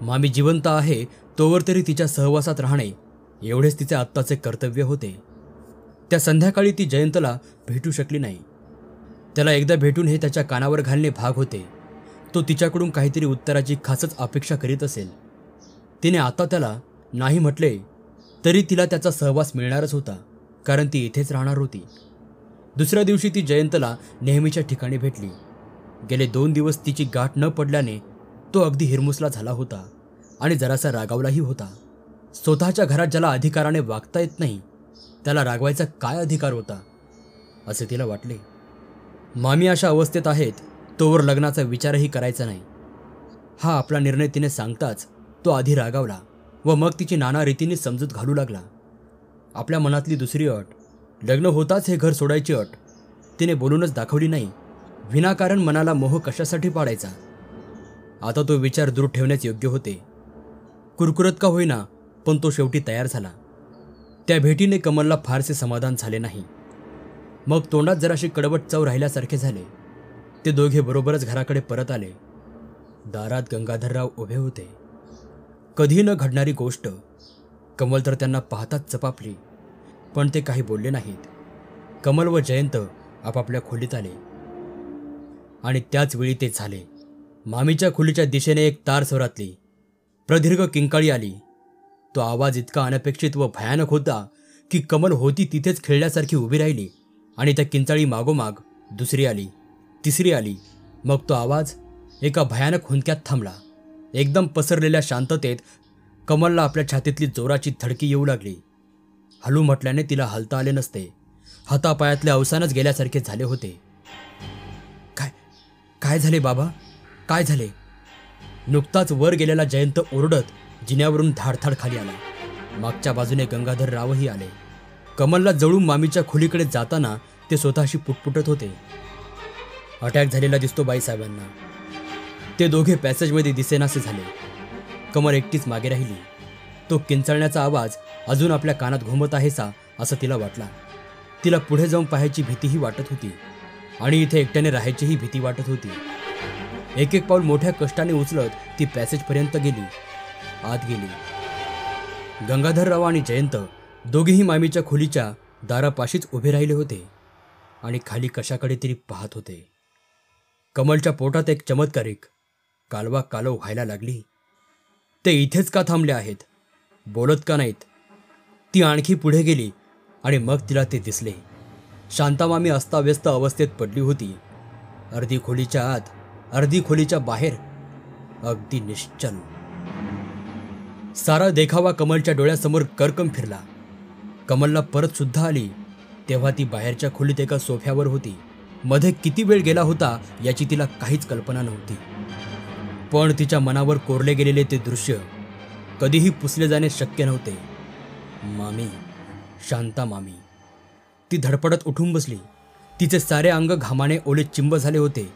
Speaker 1: मामी जिवंत आहे तोवर तरी तिच्या सहवासात राहणे एवढेच तिचे आत्ताचे कर्तव्य होते. त्या संध्याकाळी ती जयंतला भेटू शकली नाही. त्याला एकदा भेटून हे त्याच्या कानावर घालणे भाग होते. तो तिच्याकडून काहीतरी उत्तराची खासच अपेक्षा करीत असेल. तिने आता त्याला नाही म्हटले तरी तिला त्याचा सहवास मिळणारच होता, कारण ती इथेच राहणार होती. दुसऱ्या दिवशी ती जयंतला नेहमीच्या ठिकाणी भेटली. गेले 2 दिवस तिची गाठ न पडल्याने तो अगदी हिरमुसला झाला होता आणि जरासा रागावलाही होता. स्वतःच्या घरात ज्याला अधिकाराने वागता येत नाही त्याला रागवायचा काय अधिकार होता असे तिला वाटले. मामी अशा अवस्थेत आहेत तोवर लग्नाचा विचारही करायचा नाही हा आपला निर्णय तिने सांगताच तो आधी रागावला व मग तिची नाना रीतीने समजूत घालू लागला. आपल्या मनातली दुसरी अट, लग्न होताच हे घर सोडायची अट, तिने बोलूनच दाखवली नाही. विनाकारण मनाला मोह कशासाठी पाडायचा. आता तो विचार दूर ठेवण्यास योग्य होते. कुरकुरत का होईना पण तो शेवटी तयार झाला. त्या भेटीने कमलला फारसे समाधान झाले नाही. मग तोंडात जराशी कडवट चव राहिल्यासारखे झाले. ते दोघे बरोबरच घराकडे परत आले. दारात गंगाधरराव उभे होते. कधी न घडणारी गोष्ट. कमल तर त्यांना पाहताच चपापली, पण ते काही बोलले नाहीत. कमल व जयंत आपापल्या खोलीत आले आणि त्याच वेळी ते झाले. मामीच्या खोलीच्या दिशेने एक तार स्वरातली. प्रदीर्घ किंकाळी आली. तो आवाज इतका अनपेक्षित व भयानक होता की कमल होती तिथेच खेळल्यासारखी उभी राहिली आणि त्या किंचाळी मागोमाग दुसरी आली, तिसरी आली. मग तो आवाज एका भयानक हुंदक्यात थांबला. एकदम पसरलेल्या शांततेत कमलला आपल्या छातीतली जोराची धडकी येऊ लागली. हलू म्हटल्याने तिला हलता आले नसते. हातापायातले अवसानच गेल्यासारखे झाले होते. काय काय झाले बाबा, काय झाले? नुकताच वर गेलेला जयंत ओरडत जिन्यावरून धाडधाड खाली आला. मागच्या बाजूने गंगाधररावही आले. कमलला जवळून मामीच्या खोलीकडे जाताना ते स्वतःशी पुटपुटत होते. अटॅक झालेला दिसतो बाईसाहेबांना. ते दोघे पॅसेजमध्ये दिसेनासे झाले. कमल एकटीच मागे राहिली. तो किंचाळण्याचा आवाज अजून आपल्या कानात घुमत आहे सा असं तिला वाटला. तिला पुढे जाऊन पाहायची भीतीही वाटत होती आणि इथे एकट्याने राहायचीही भीती वाटत होती. एक एक पाऊल मोठ्या कष्टाने उचलत ती पॅसेजपर्यंत गेली, आत गेली. गंगाधरराव आणि जयंत दोघेही मामीच्या खोलीच्या दारापाशीच उभे राहिले होते आणि खाली कशाकडे तरी पाहत होते. कमलच्या पोटात एक चमत्कारिक कालवा कालव व्हायला लागली. ते इथेच का थांबले आहेत, बोलत का नाहीत? ती आणखी पुढे गेली आणि मग तिला ते दिसले. शांतामामी अस्ताव्यस्त अवस्थेत पडली होती. अर्धी खोलीच्या आत, अर्धी खोलीच्या बाहेर, अगदी निश्चल. सारा देखावा कमलच्या डोळ्यासमोर करकम फिरला. कमलला परत सुद्धा आली तेव्हा ती बाहेरच्या खोलीत एका सोफ्यावर होती. मध्ये किती वेळ गेला होता याची तिला काहीच कल्पना नव्हती. पण तिच्या मनावर कोरले गेलेले ते दृश्य कधीही पुसले जाणे शक्य नव्हते. मामी, शांता मामी. ती धडपडत उठून बसली. तिचे सारे अंग घामाने ओले चिंब झाले होते.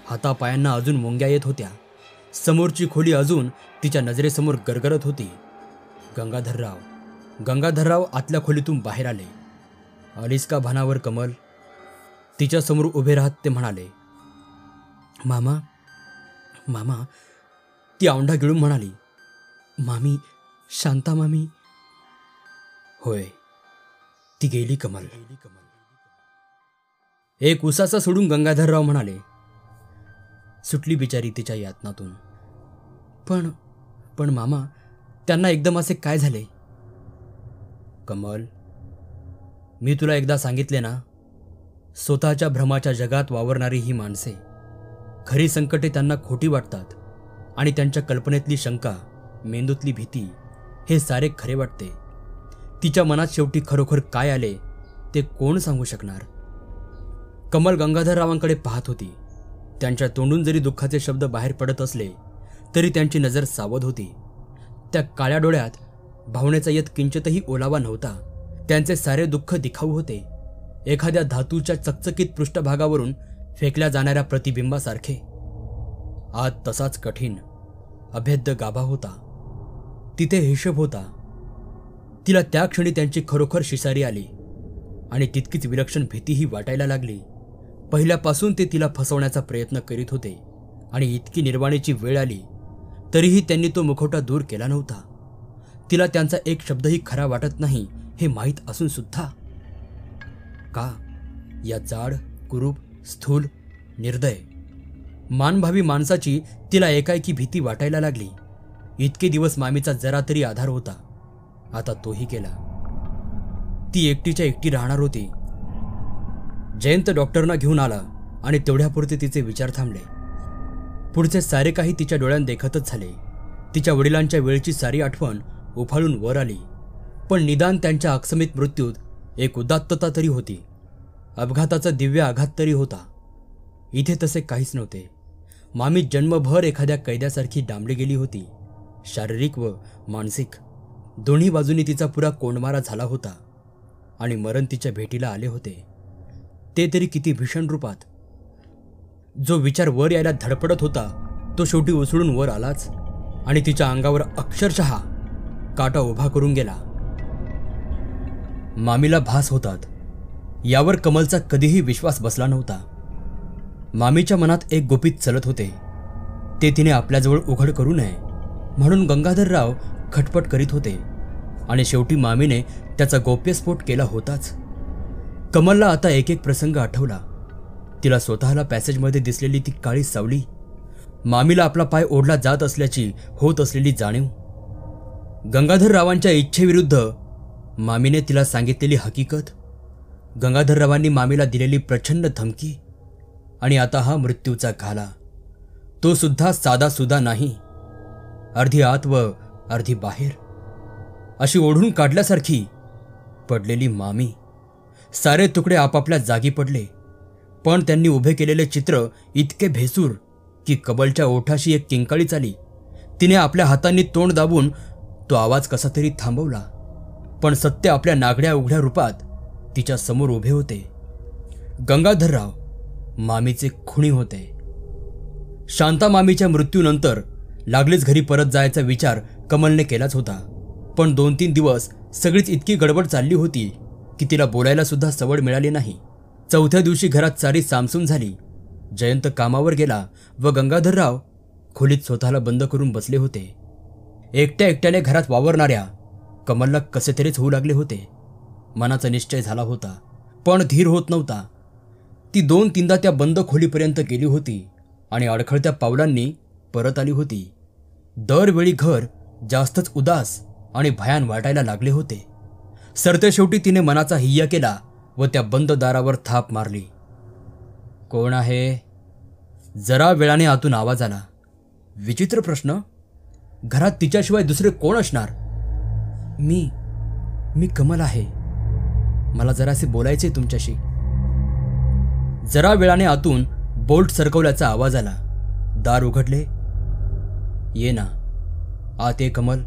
Speaker 1: हातापायांना अजून मुंग्या येत होत्या. समोरची खोली अजून तिच्या नजरेसमोर गरगरत होती. गंगाधरराव आतल्या खोलीतून बाहेर आले. आलीस का भानावर कमल? तिच्यासमोर उभे राहत ते म्हणाले. मामा मामा. ती औंढा गिळून म्हणाली. मामी, शांता मामी. होय, ती गेली कमल. एक उसासा सोडून गंगाधरराव म्हणाले. सुटली बिचारी तिच्या यातनातून. पण मामा, त्यांना एकदम असे काय झाले? कमल, मी तुला एकदा सांगितले ना, स्वतःच्या भ्रमाच्या जगात वावरणारी ही माणसे खरी संकटे त्यांना खोटी वाटतात आणि त्यांच्या कल्पनेतली शंका, मेंदूतली भीती हे सारे खरे वाटते. तिच्या मनात शेवटी खरोखर काय आले ते कोण सांगू शकणार. कमल गंगाधररावांकडे पाहत होती. त्यांच्या तोंडून जरी दुःखाचे शब्द बाहेर पडत असले तरी त्यांची नजर सावध होती. त्या काळ्या डोळ्यात भावनेचा येत किंचितही ओलावा नव्हता. त्यांचे सारे दुःख दिखाऊ होते, एखाद्या धातूच्या चकचकीत पृष्ठभागावरून फेकल्या जाणाऱ्या प्रतिबिंबासारखे. आत तसाच कठीण अभेद्य गाभा होता. तिथे हिशोब होता. तिला त्या क्षणी त्यांची खरोखर शिसारी आली आणि तितकीच विलक्षण भीतीही वाटायला लागली. पहिल्यापासून ते तिला फसवण्याचा प्रयत्न करीत होते आणि इतकी निर्वाणीची वेळ आली तरीही त्यांनी तो मुखवटा दूर केला नव्हता. तिला त्यांचा एक शब्दही खरा वाटत नाही हे माहीत असून सुद्धा का या जाड, कुरूप, स्थूल, निर्दय, मानभावी माणसाची तिला एकाएकी भीती वाटायला लागली. इतके दिवस मामीचा जरा तरी आधार होता, आता तोही गेला. ती एकटीच्या एकटी राहणार होती. जयंत डॉक्टरना घेऊन आला आणि तेवढ्यापुरते तिचे विचार थांबले. पुढचे सारे काही तिच्या डोळ्यांत देखतच झाले. तिच्या वडिलांच्या वेळची सारी आठवण उफाळून वर आली. पण निदान त्यांच्या अकस्मित मृत्यूत एक उदात्तता तरी होती. अपघाताचा दिव्य आघात तरी होता. इथे तसे काहीच नव्हते. मामी जन्मभर एखाद्या कैद्यासारखी डांबली गेली होती. शारीरिक व मानसिक दोन्ही बाजूंनी तिचा पुरा कोंडमारा झाला होता आणि मरण तिच्या भेटीला आले होते, ते तरी किती भीषण रूपात. जो विचार वर यायला धडपडत होता तो शेवटी उसळून वर आलाच आणि तिच्या अंगावर अक्षरशः काटा उभा करून गेला. मामीला भास होतात यावर कमलचा कधीही विश्वास बसला नव्हता. मामीच्या मनात एक गुपित चलत होते, ते तिने आपल्याजवळ उघड करू नये म्हणून गंगाधरराव खटपट करीत होते आणि शेवटी मामीने त्याचा गौप्यस्फोट केला होताच. कमलला आता एक एक प्रसंग आठवला. तिला स्वतःला पॅसेजमध्ये दिसलेली ती काळी सावली, मामीला आपला पाय ओढला जात असल्याची होत असलेली जाणीव, गंगाधररावांच्या इच्छेविरुद्ध मामीने तिला सांगितलेली हकीकत, गंगाधररावांनी मामीला दिलेली प्रचंड धमकी आणि आता हा मृत्यूचा घाला, तो सुद्धा साधा सुद्धा नाही, अर्धी आत व अर्धी बाहेर, अशी ओढून काढल्यासारखी पडलेली मामी. सारे तुकडे आपापल्या जागी पडले, पण त्यांनी उभे केलेले चित्र इतके भेसूर की कमलच्या ओठाशी एक किंकाळीच आली. तिने आपल्या हातांनी तोंड दाबून तो आवाज कसा तरी थांबवला, पण सत्य आपल्या नागड्या उघड्या रूपात तिच्या समोर उभे होते. गंगाधरराव मामीचे खुणी होते. शांता मामीच्या मृत्यूनंतर लागलीच घरी परत जायचा विचार कमलने केलाच होता, पण 2-3 दिवस सगळीच इतकी गडबड चालली होती की तिला बोलायला सुद्धा सवड मिळाली नाही. चौथ्या दिवशी घरात सारी सामसूम झाली. जयंत कामावर गेला व गंगाधरराव खोलीत स्वतःला बंद करून बसले होते. एकट्या एकट्याने घरात वावरणाऱ्या कमलला कसे तरीच होऊ लागले होते. मनाचा निश्चय झाला होता, पण धीर होत नव्हता. ती 2-3दा त्या बंद खोलीपर्यंत गेली होती आणि अडखळत्या पावलांनी परत आली होती. दरवेळी घर जास्तच उदास आणि भयान वाटायला लागले होते. सरते शेवटी तिने मनाचा हिय्या केला व त्या बंद दारावर थाप मारली. कोण आहे? जरा वेळाने आतून आवाज आला. विचित्र प्रश्न. घरात तिच्याशिवाय दुसरे कोण असणार? मी कमल आहे. मला जरासे बोलायचे तुमच्याशी. जरा वेळाने आतून बोल्ट सरकवल्याचा आवाज आला. दार उघडले. ये ना आत ये कमल,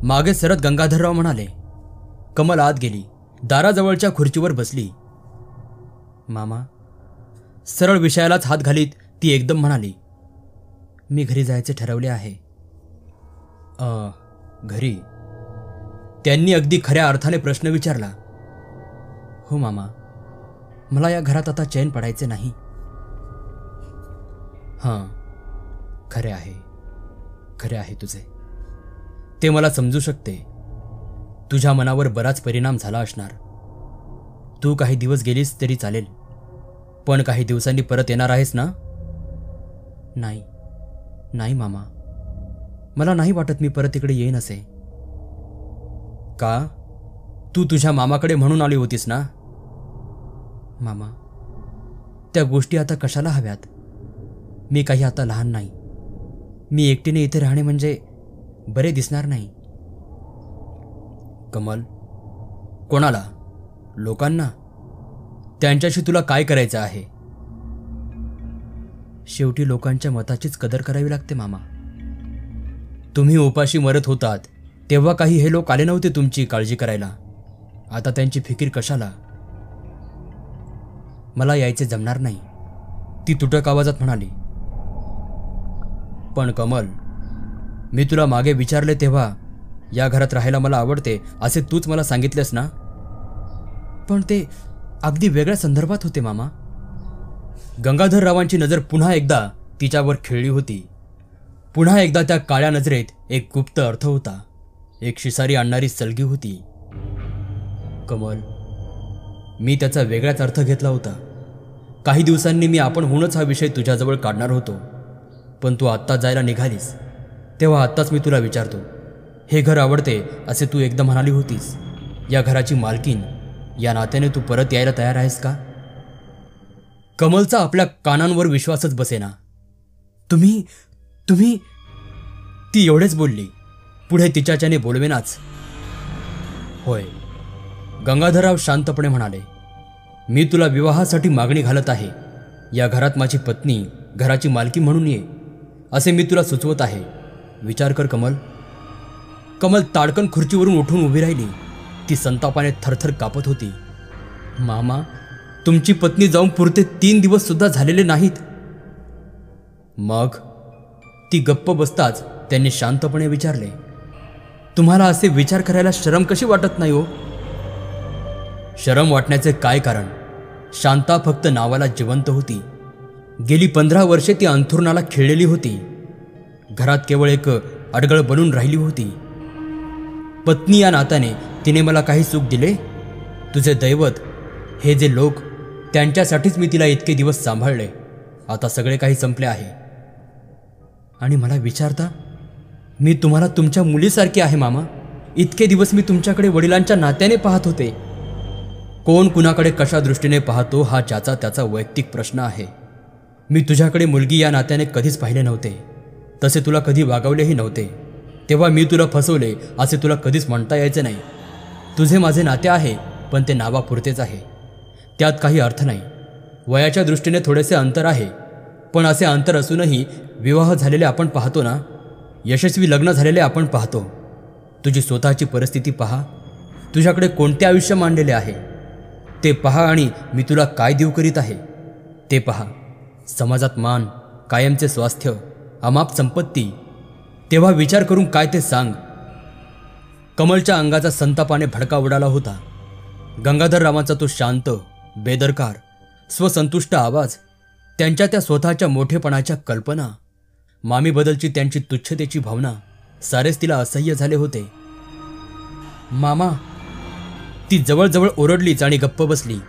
Speaker 1: मागे सरत गंगाधरराव म्हणाले. कमल आत गेली. दाराजवळच्या खुर्चीवर बसली. मामा, सरळ विषयालाच हात घालीत ती एकदम म्हणाली. मी घरी जायचे ठरवले आहे. घरी? त्यांनी अगदी खऱ्या अर्थाने प्रश्न विचारला. हो मामा, मला या घरात आता चैन पडायचे नाही. हां, खरे आहे तुझे. ते मला समजू शकते. तुझ्या मनावर बराच परिणाम झाला असणार. तू काही दिवस गेलीस तरी चालेल, पण काही दिवसांनी परत येणार आहेस ना? नाही मामा, मला नाही वाटत मी परत इकडे येईन असे. का? तू तुझ्या मामाकडे म्हणून आली होतीस ना? मामा, त्या गोष्टी आता कशाला हव्यात? मी काही आता लहान नाही. मी एकटीने इथे राहणे म्हणजे बरे दिसणार नाही. कमल, कोणाला? लोकांना? त्यांच्याशी तुला काय करायचं आहे? शेवटी लोकांच्या मताचीच कदर करावी लागते मामा. तुम्ही उपाशी मरत होतात तेव्हा काही हे लोक आले नव्हते तुमची काळजी करायला. आता त्यांची फिकीर कशाला? मला यायचे जमणार नाही, ती तुटक आवाजात म्हणाली. पण कमल, मी तुला मागे विचारले तेव्हा या घरात राहायला मला आवडते असे तूच मला सांगितलेस ना? पण ते अगदी वेगळ्या संदर्भात होते मामा. गंगाधररावांची नजर पुन्हा एकदा तिच्यावर खिळली होती. पुन्हा एकदा त्या काळ्या नजरेत एक गुप्त अर्थ होता, एक शिसारी आणणारी सलगी होती. कमल, मी त्याचा वेगळाच अर्थ घेतला होता. काही दिवसांनी मी आपण होऊनच हा विषय तुझ्याजवळ काढणार होतो, पण तू आत्ता जायला निघालीस तेव्हा आत्ताच मी तुला विचारतो, हे घर आवडते असे तू एकदा म्हणाली होतीस. या घराची मालकीन या नात्याने तू परत यायला तयार आहेस का? कमलचा आपल्या कानांवर विश्वासच बसेना. तुम्ही तुम्ही ती एवढेच बोलली. पुढे तिच्याच्याने बोलवेनाच. होय, गंगाधरराव शांतपणे म्हणाले. मी तुला विवाहासाठी मागणी घालत आहे. या घरात माझी पत्नी घराची मालकी म्हणून ये असे मी तुला सुचवत आहे. विचार कर कमल. कमल ताडकन खुर्चीवरून उठून उभी राहिली. ती संतापाने थरथर कापत होती. मामा, तुमची पत्नी जाऊन पुरते 3 दिवस सुद्धा झालेले नाहीत. मग? ती गप्प बसताच त्यांनी शांतपणे विचारले, तुम्हाला असे विचार करायला शरम कशी वाटत नाही हो? शरम वाटण्याचे काय कारण? शांता फक्त नावाला जिवंत होती. गेली 15 वर्षे ती अंथरुणाला खिळलेली होती. घरात केवळ एक अडगळ बनून राहिली होती. पत्नी या नात्याने तिने मला काही सुख दिले? तुझे दैवत हे जे लोक, त्यांच्यासाठीच मी तिला इतके दिवस सांभाळले. आता सगळे काही संपले आहे. आणि मला विचारता? मी तुम्हाला तुमच्या मुलीसारखी आहे मामा. इतके दिवस मी तुमच्याकडे वडिलांच्या नात्याने पाहत होते. कोण कुणाकडे कशा दृष्टीने पाहतो हा ज्याचा त्याचा वैयक्तिक प्रश्न आहे. मी तुझ्याकडे मुलगी या नात्याने कधीच पाहिले नव्हते. तसे तुला कधी वागवलेही नव्हते. तेव्हा मी तुला फसवले असे तुला कधीच म्हणता यायचे नाही. तुझे माझे नाते आहे, पण ते नावापुरतेच आहे. त्यात काही अर्थ नाही. वयाच्या दृष्टीने थोडेसे अंतर आहे, पण असे अंतर असूनही विवाह झालेले आपण पाहतो ना, यशस्वी लग्न झालेले आपण पाहतो. तुझी स्वतःची परिस्थिती पहा. तुझ्याकडे कोणते आयुष्य मांडलेले आहे ते पहा, आणि मी तुला काय देऊ करीत आहे ते पहा. समाजात मान, कायमचे स्वास्थ्य, अमाप संपत्ती. तेव्हा विचार करून काय ते सांग. कमलच्या अंगाचा संतापाने भडका उडाला होता. गंगाधररावांचा तो शांत, बेदरकार, स्वसंतुष्ट आवाज, त्यांच्या त्या स्वतःच्या मोठेपणाच्या कल्पना, मामीबद्दलची त्यांची तुच्छतेची भावना, सारेच तिला असह्य झाले होते. मामा, ती जवळजवळ ओरडलीच आणि गप्प बसली.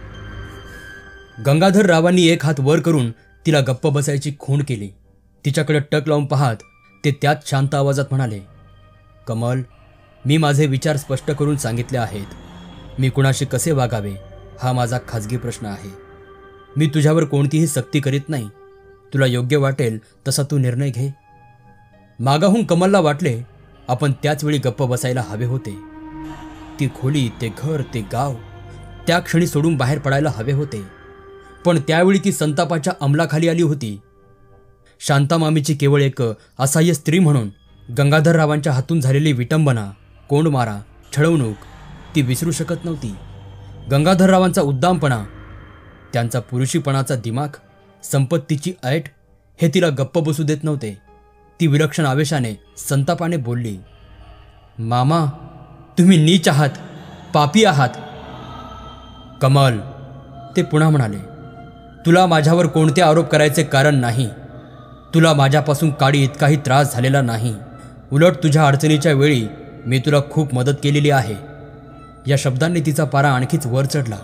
Speaker 1: गंगाधररावांनी एक हात वर करून तिला गप्प बसायची खूण केली. तिच्याकडे टक लावून पाहत ते त्याच शांत आवाजात म्हणाले, कमल, मी माझे विचार स्पष्ट करून सांगितले आहेत. मी कुणाशी कसे वागावे हा माझा खाजगी प्रश्न आहे. मी तुझ्यावर कोणतीही सक्ती करीत नाही. तुला योग्य वाटेल तसा तू निर्णय घे. मागाहून कमलला वाटले आपण त्याच वेळी गप्प बसायला हवे होते. ती खोली, ते घर, ते गाव त्या क्षणी सोडून बाहेर पडायला हवे होते. पण त्यावेळी ती संतापाच्या अंमलाखाली आली होती. शांतामामीची केवळ एक असहाय्य स्त्री म्हणून गंगाधररावांच्या हातून झालेली विटंबना, कोंडमारा, छळवणूक ती विसरू शकत नव्हती. गंगाधररावांचा उद्दामपणा, त्यांचा पुरुषीपणाचा दिमाग, संपत्तीची ऐट हे तिला गप्प बसू देत नव्हते. ती विलक्षण आवेशाने, संतापाने बोलली, मामा, तुम्ही नीच आहात, पापी आहात. कमल, ते पुन्हा म्हणाले, तुला माझ्यावर कोणते आरोप करायचे कारण नाही. तुला माझ्यापासून काडी इतकाही त्रास झालेला नाही. उलट तुझ्या अडचणीच्या वेळी मी तुला खूप मदत केलेली आहे. या शब्दांनी तिचा पारा आणखीच वर चढला.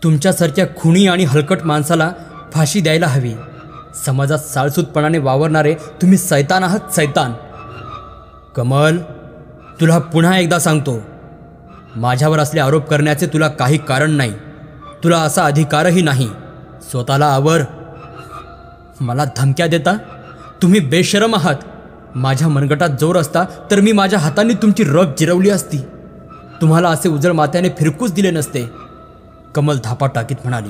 Speaker 1: तुमच्यासारख्या खुणी आणि हलकट माणसाला फाशी द्यायला हवी. समाजात साळसूतपणाने वावरणारे तुम्ही सैतान आहात, सैतान. कमल, तुला पुन्हा एकदा सांगतो, माझ्यावर असले आरोप करण्याचे तुला काही कारण नाही. तुला असा अधिकारही नाही. स्वतःला आवर. मला धमक्या देता? तुम्ही बेशरम आहात. माझ्या मनगटात जोर असता तर मी माझ्या हातांनी तुमची रग जिरवली असती. तुम्हाला असे उजळ माथ्याने फिरकूच दिले नसते. कमल धापा टाकीत म्हणाली.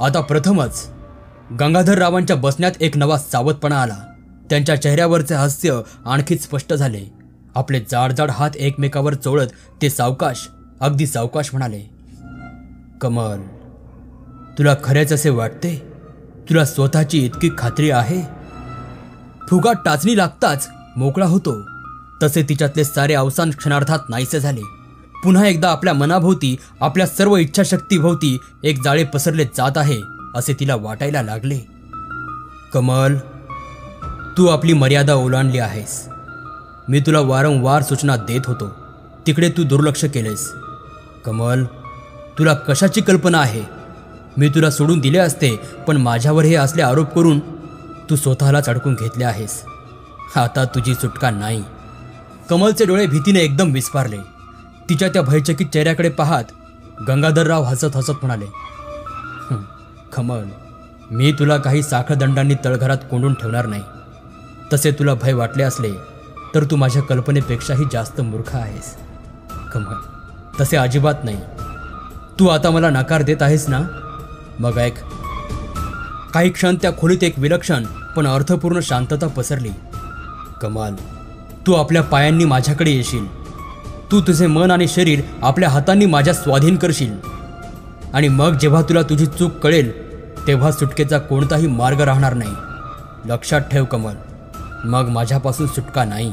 Speaker 1: आता प्रथमच गंगाधररावांच्या बसण्यात एक नवा सावधपणा आला. त्यांच्या चेहऱ्यावरचे हास्य आणखीच स्पष्ट झाले. आपले जाड हात एकमेकावर चोळत ते सावकाश, अगदी सावकाश म्हणाले. कमल, तुला खरेच असे वाटते? तुला स्वतःची इतकी खात्री आहे? फुगा टाचणी लागताच मोकळा होतो तसे तिच्यातले सारे अवसान क्षणार्धात नाहीसे झाले. पुन्हा एकदा आपल्या मनाभोवती, आपल्या सर्व इच्छाशक्तीभोवती एक जाळे पसरले जात आहे असे तिला वाटायला लागले. कमल, तू आपली मर्यादा ओलांडली आहेस. मी तुला वारंवार सूचना देत होतो, तिकडे तू दुर्लक्ष केलेस. कमल, तुला कशाची कल्पना आहे? मी तुला सोडून दिले असते, पण माझ्यावर हे असले आरोप करून तू स्वतःलाच अडकून घेतले आहेस. आता तुझी सुटका नाही. कमलचे डोळे भीतीने एकदम विस्फारले. तिच्या त्या भयचकित चेहऱ्याकडे पाहत गंगाधरराव हसत हसत म्हणाले. कमल, मी तुला काही साखळदंडांनी तळघरात कोंडून ठेवणार नाही. तसे तुला भय वाटले असले तर तू माझ्या कल्पनेपेक्षाही जास्त मूर्ख आहेस. कमल, तसे अजिबात नाही. तू आता मला नकार देत आहेस ना? मग ऐक. काही क्षण त्या खोलीत एक विलक्षण पण अर्थपूर्ण शांतता पसरली. कमाल, तू आपल्या पायांनी माझ्याकडे येशील. तू तुझे मन आणि शरीर आपल्या हातांनी माझ्या स्वाधीन करशील. आणि मग जेव्हा तुला तुझी चूक कळेल तेव्हा सुटकेचा कोणताही मार्ग राहणार नाही. लक्षात ठेव कमल, मग माझ्यापासून सुटका नाही.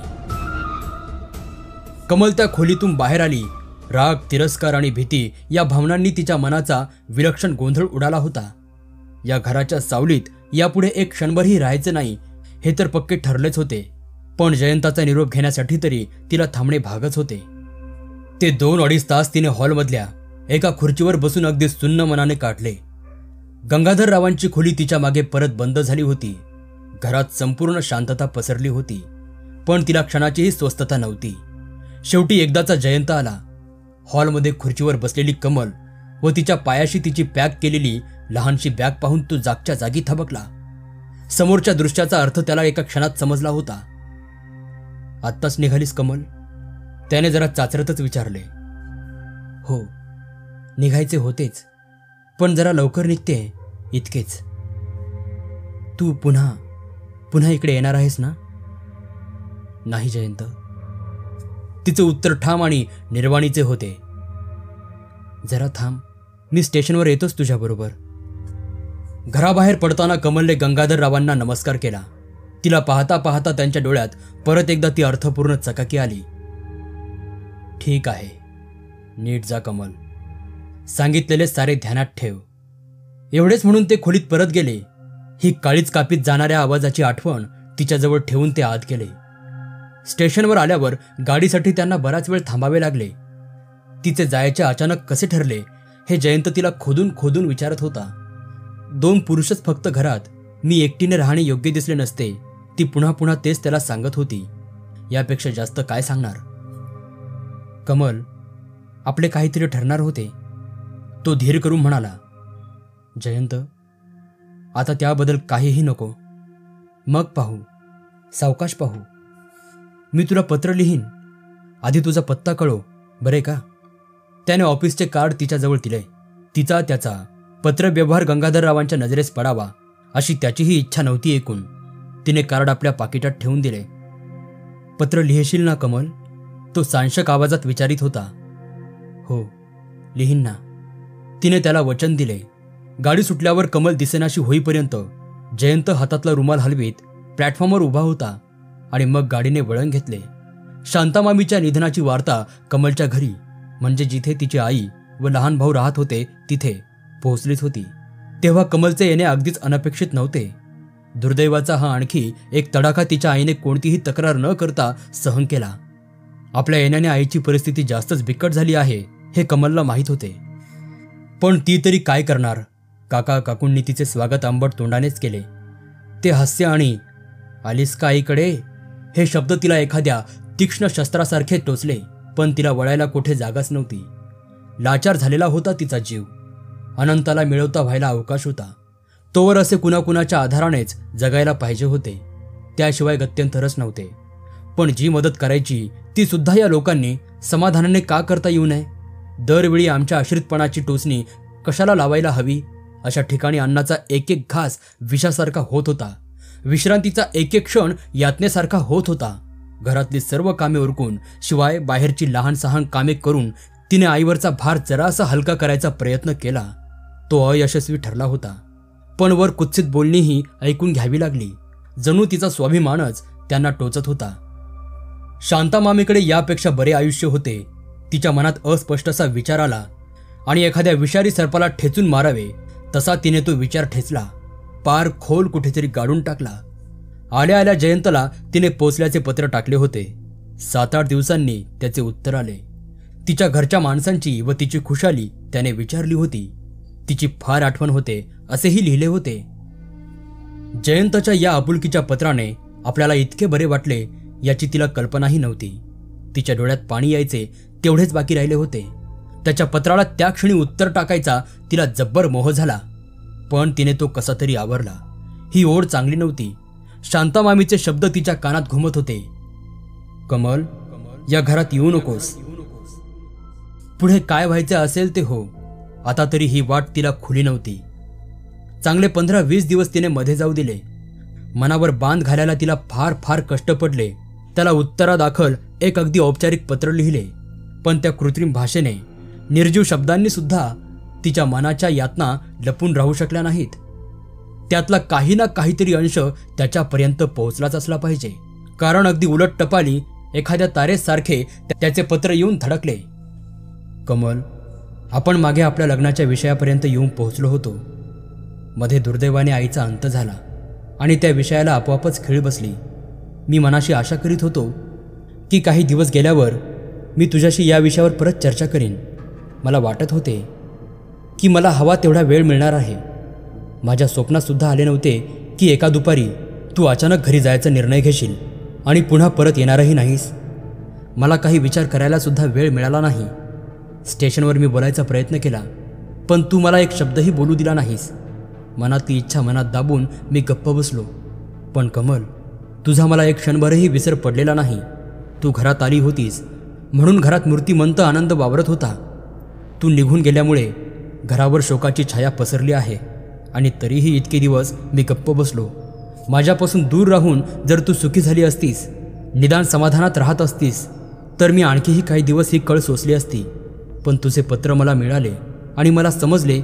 Speaker 1: कमल त्या खोलीतून बाहेर आली. राग, तिरस्कार आणि भीती या भावनांनी तिच्या मनाचा विलक्षण गोंधळ उडाला होता. या घराच्या सावलीत यापुढे एक क्षणभरही राहायचं नाही हे तर पक्के ठरलेच होते. पण जयंताचा निरोप घेण्यासाठी तरी तिला थांबणे भागच होते. ते 2-2.5 तास तिने हॉलमधल्या एका खुर्चीवर बसून अगदी सुन्न मनाने काढले. गंगाधररावांची खोली तिच्या मागे परत बंद झाली होती. घरात संपूर्ण शांतता पसरली होती, पण तिला क्षणाचीही स्वस्थता नव्हती. शेवटी एकदाचा जयंत आला. हॉलमध्ये खुर्चीवर बसलेली कमल व तिच्या पायाशी तिची पॅक केलेली लहानशी बॅग पाहून तो जागच्या जागी थबकला. समोरच्या दृश्याचा अर्थ त्याला एका क्षणात समजला होता. आत्ताच निघालीस कमल? त्याने जरा चाचरतच विचारले. हो, निघायचे होतेच, पण जरा लवकर निघते इतकेच. तू पुन्हा इकडे येणार आहेस ना? नाही जयंत. तिचे उत्तर ठाम आणि निर्वाणीचे होते. जरा थांब, मी स्टेशनवर येतोच तुझ्याबरोबर. घराबाहेर पडताना कमलने गंगाधररावांना नमस्कार केला. तिला पाहता पाहता त्यांच्या डोळ्यात परत एकदा ती अर्थपूर्ण चकाकी आली. ठीक आहे, नीट जा कमल. सांगितलेले सारे ध्यानात ठेव. एवढेच म्हणून ते खोलीत परत गेले. ही काळीच कापीत जाणाऱ्या आवाजाची आठवण तिच्याजवळ ठेवून ते आत गेले. स्टेशनवर आल्यावर गाडीसाठी त्यांना बराच वेळ थांबावे लागले. तिचे जायचे अचानक कसे ठरले हे जयंत तिला खोदून विचारत होता. 2 पुरुषच फक्त घरात, मी एकटीने राहणे योग्य दिसले नसते. ती पुन्हा तेच त्याला सांगत होती. यापेक्षा जास्त काय सांगणार? कमल, आपले काहीतरी ठरणार होते. तो धीर करून म्हणाला. जयंत, आता त्याबद्दल काहीही नको. मग पाहू, सावकाश पाहू. मी तुला पत्र लिहीन. आधी तुझा पत्ता कळव, बरे का? त्याने ऑफिसचे कार्ड तिच्याजवळ दिले. तिचा त्याचा पत्रव्यवहार गंगाधररावांच्या नजरेस पडावा अशी त्याचीही इच्छा नव्हती ऐकून. तिने कार्ड आपल्या पाकिटात ठेवून दिले. पत्र लिहिशील ना कमल? तो सांशक आवाजात विचारित होता. हो, लिहीन ना. तिने त्याला वचन दिले. गाडी सुटल्यावर कमल दिसेनाशी होईपर्यंत जयंत हातातला रुमाल हलवीत प्लॅटफॉर्मवर उभा होता आणि मग गाडीने वळण घेतले. शांतामामीच्या निधनाची वार्ता कमलच्या घरी, म्हणजे जिथे तिची आई व लहान भाऊ राहत होते तिथे पोहोचलीच होती. तेव्हा कमलचे येणे अगदीच अनपेक्षित नव्हते. दुर्दैवाचा हा आणखी एक तडाखा तिच्या आईने कोणतीही तक्रार न करता सहन केला. आपल्या येण्याने आईची परिस्थिती जास्तच बिकट झाली आहे हे कमलला माहीत होते. पण ती तरी काय करणार? काका काकूंनी तिचे स्वागत आंबट तोंडानेच केले. ते हास्य आणि आलीस का आईकडे हे शब्द तिला एखाद्या तीक्ष्ण शस्त्रासारखे टोचले. पण तिला वळायला कुठे जागाच नव्हती. लाचार झालेला होता तिचा जीव. अनंताला मिळवता व्हायला अवकाश होता, तोवर असे कुणाकुणाच्या आधारानेच जगायला पाहिजे होते, त्याशिवाय गत्यंतरच नव्हते. पण जी मदत करायची ती सुद्धा या लोकांनी समाधानाने का करता येऊ नये? दरवेळी आमच्या आश्रितपणाची टोचणी कशाला लावायला हवी? अशा ठिकाणी अन्नाचा एक एक घास विषासारखा होत होता. विश्रांतीचा एक एक क्षण यातनेसारखा होत होता. घरातली सर्व कामे उरकून, शिवाय बाहेरची लहान सहान कामे करून तिने आईवरचा भार जरासा हलका करायचा प्रयत्न केला. तो अयशस्वी ठरला होता. पण वर कुत्सित बोलणीही ऐकून घ्यावी लागली. जणू तिचा स्वाभिमानच त्यांना टोचत होता. शांतामामीकडे यापेक्षा बरे आयुष्य होते. तिच्या मनात अस्पष्टसा विचार आला आणि एखाद्या विषारी सर्पाला ठेचून मारावे तसा तिने तो विचार ठेचला, पार खोल कुठेतरी गाडून टाकला. आल्या आल्या जयंतला तिने पोचल्याचे पत्र टाकले होते. 7-8 दिवसांनी त्याचे उत्तर आले. तिच्या घरच्या माणसांची व तिची खुशाली त्याने विचारली होती. तिची फार आठवण होते असेही लिहिले होते. जयंतच्या या आपुलकीच्या पत्राने आपल्याला इतके बरे वाटले याची तिला कल्पनाही नव्हती. तिच्या डोळ्यात पाणी यायचे तेवढेच बाकी राहिले होते. त्याच्या पत्राला त्या क्षणी उत्तर टाकायचा तिला जब्बर मोह झाला. पण तिने तो कसा तरी आवरला. ही ओढ चांगली नव्हती. शांतामामीचे शब्द तिच्या कानात घुमत होते. कमल, या घरात येऊ नकोस. पुढे काय व्हायचे असेल ते हो. आता तरी ही वाट तिला खुली नव्हती. चांगले 15-20 दिवस तिने मध्ये जाऊ दिले. मनावर बांध घालायला तिला फार फार कष्ट पडले. त्याला उत्तरादाखल एक अगदी औपचारिक पत्र लिहिले. पण त्या कृत्रिम भाषेने, निर्जीव शब्दांनी सुद्धा तिच्या मनाच्या यातना लपून राहू शकल्या नाहीत. त्यातला काही ना काहीतरी अंश त्याच्यापर्यंत पोहोचलाच असला पाहिजे. कारण अगदी उलट टपाली एखाद्या तारेसारखे त्याचे पत्र येऊन धडकले. कमल, आपण मागे आपल्या लग्नाच्या विषयापर्यंत येऊन पोहोचलो होतो. मध्ये दुर्दैवाने आईचा अंत झाला आणि त्या विषयाला आपोआपच खीळ बसली. मी मनाशी आशा करीत होतो की काही दिवस गेल्यावर मी तुझ्याशी या विषयावर परत चर्चा करीन. मला वाटत होते की मला हवा तेवढा वेळ मिळणार आहे. माझ्या स्वप्नात सुद्धा आले नव्हते की एका दुपारी तू अचानक घरी जायचा निर्णय घेशील आणि पुन्हा परत येणारही नाहीस. मला काही विचार करायला सुद्धा वेळ मिळाला नाही. स्टेशनवर मी बोलायचा प्रयत्न केला, पण तू मला एक शब्दही बोलू दिला नाहीस. मनातली इच्छा मनात दाबून मी गप्प बसलो. पण कमल, तुझा मला एक क्षणभरही विसर पडलेला नाही. तू घरात आली होतीस म्हणून घरात मूर्तिमंत आनंद वावरत होता. तू निघून गेल्यामुळे घरावर शोकाची छाया पसरली आहे आणि तरीही इतके दिवस मी गप्प बसलो. माझ्यापासून दूर राहून जर तू सुखी झाली असतीस, निदान समाधानात राहत असतीस, तर मी आणखीही काही दिवस ही कळ सोसली असती. पण तुझे पत्र मला मिळाले आणि मला समजले,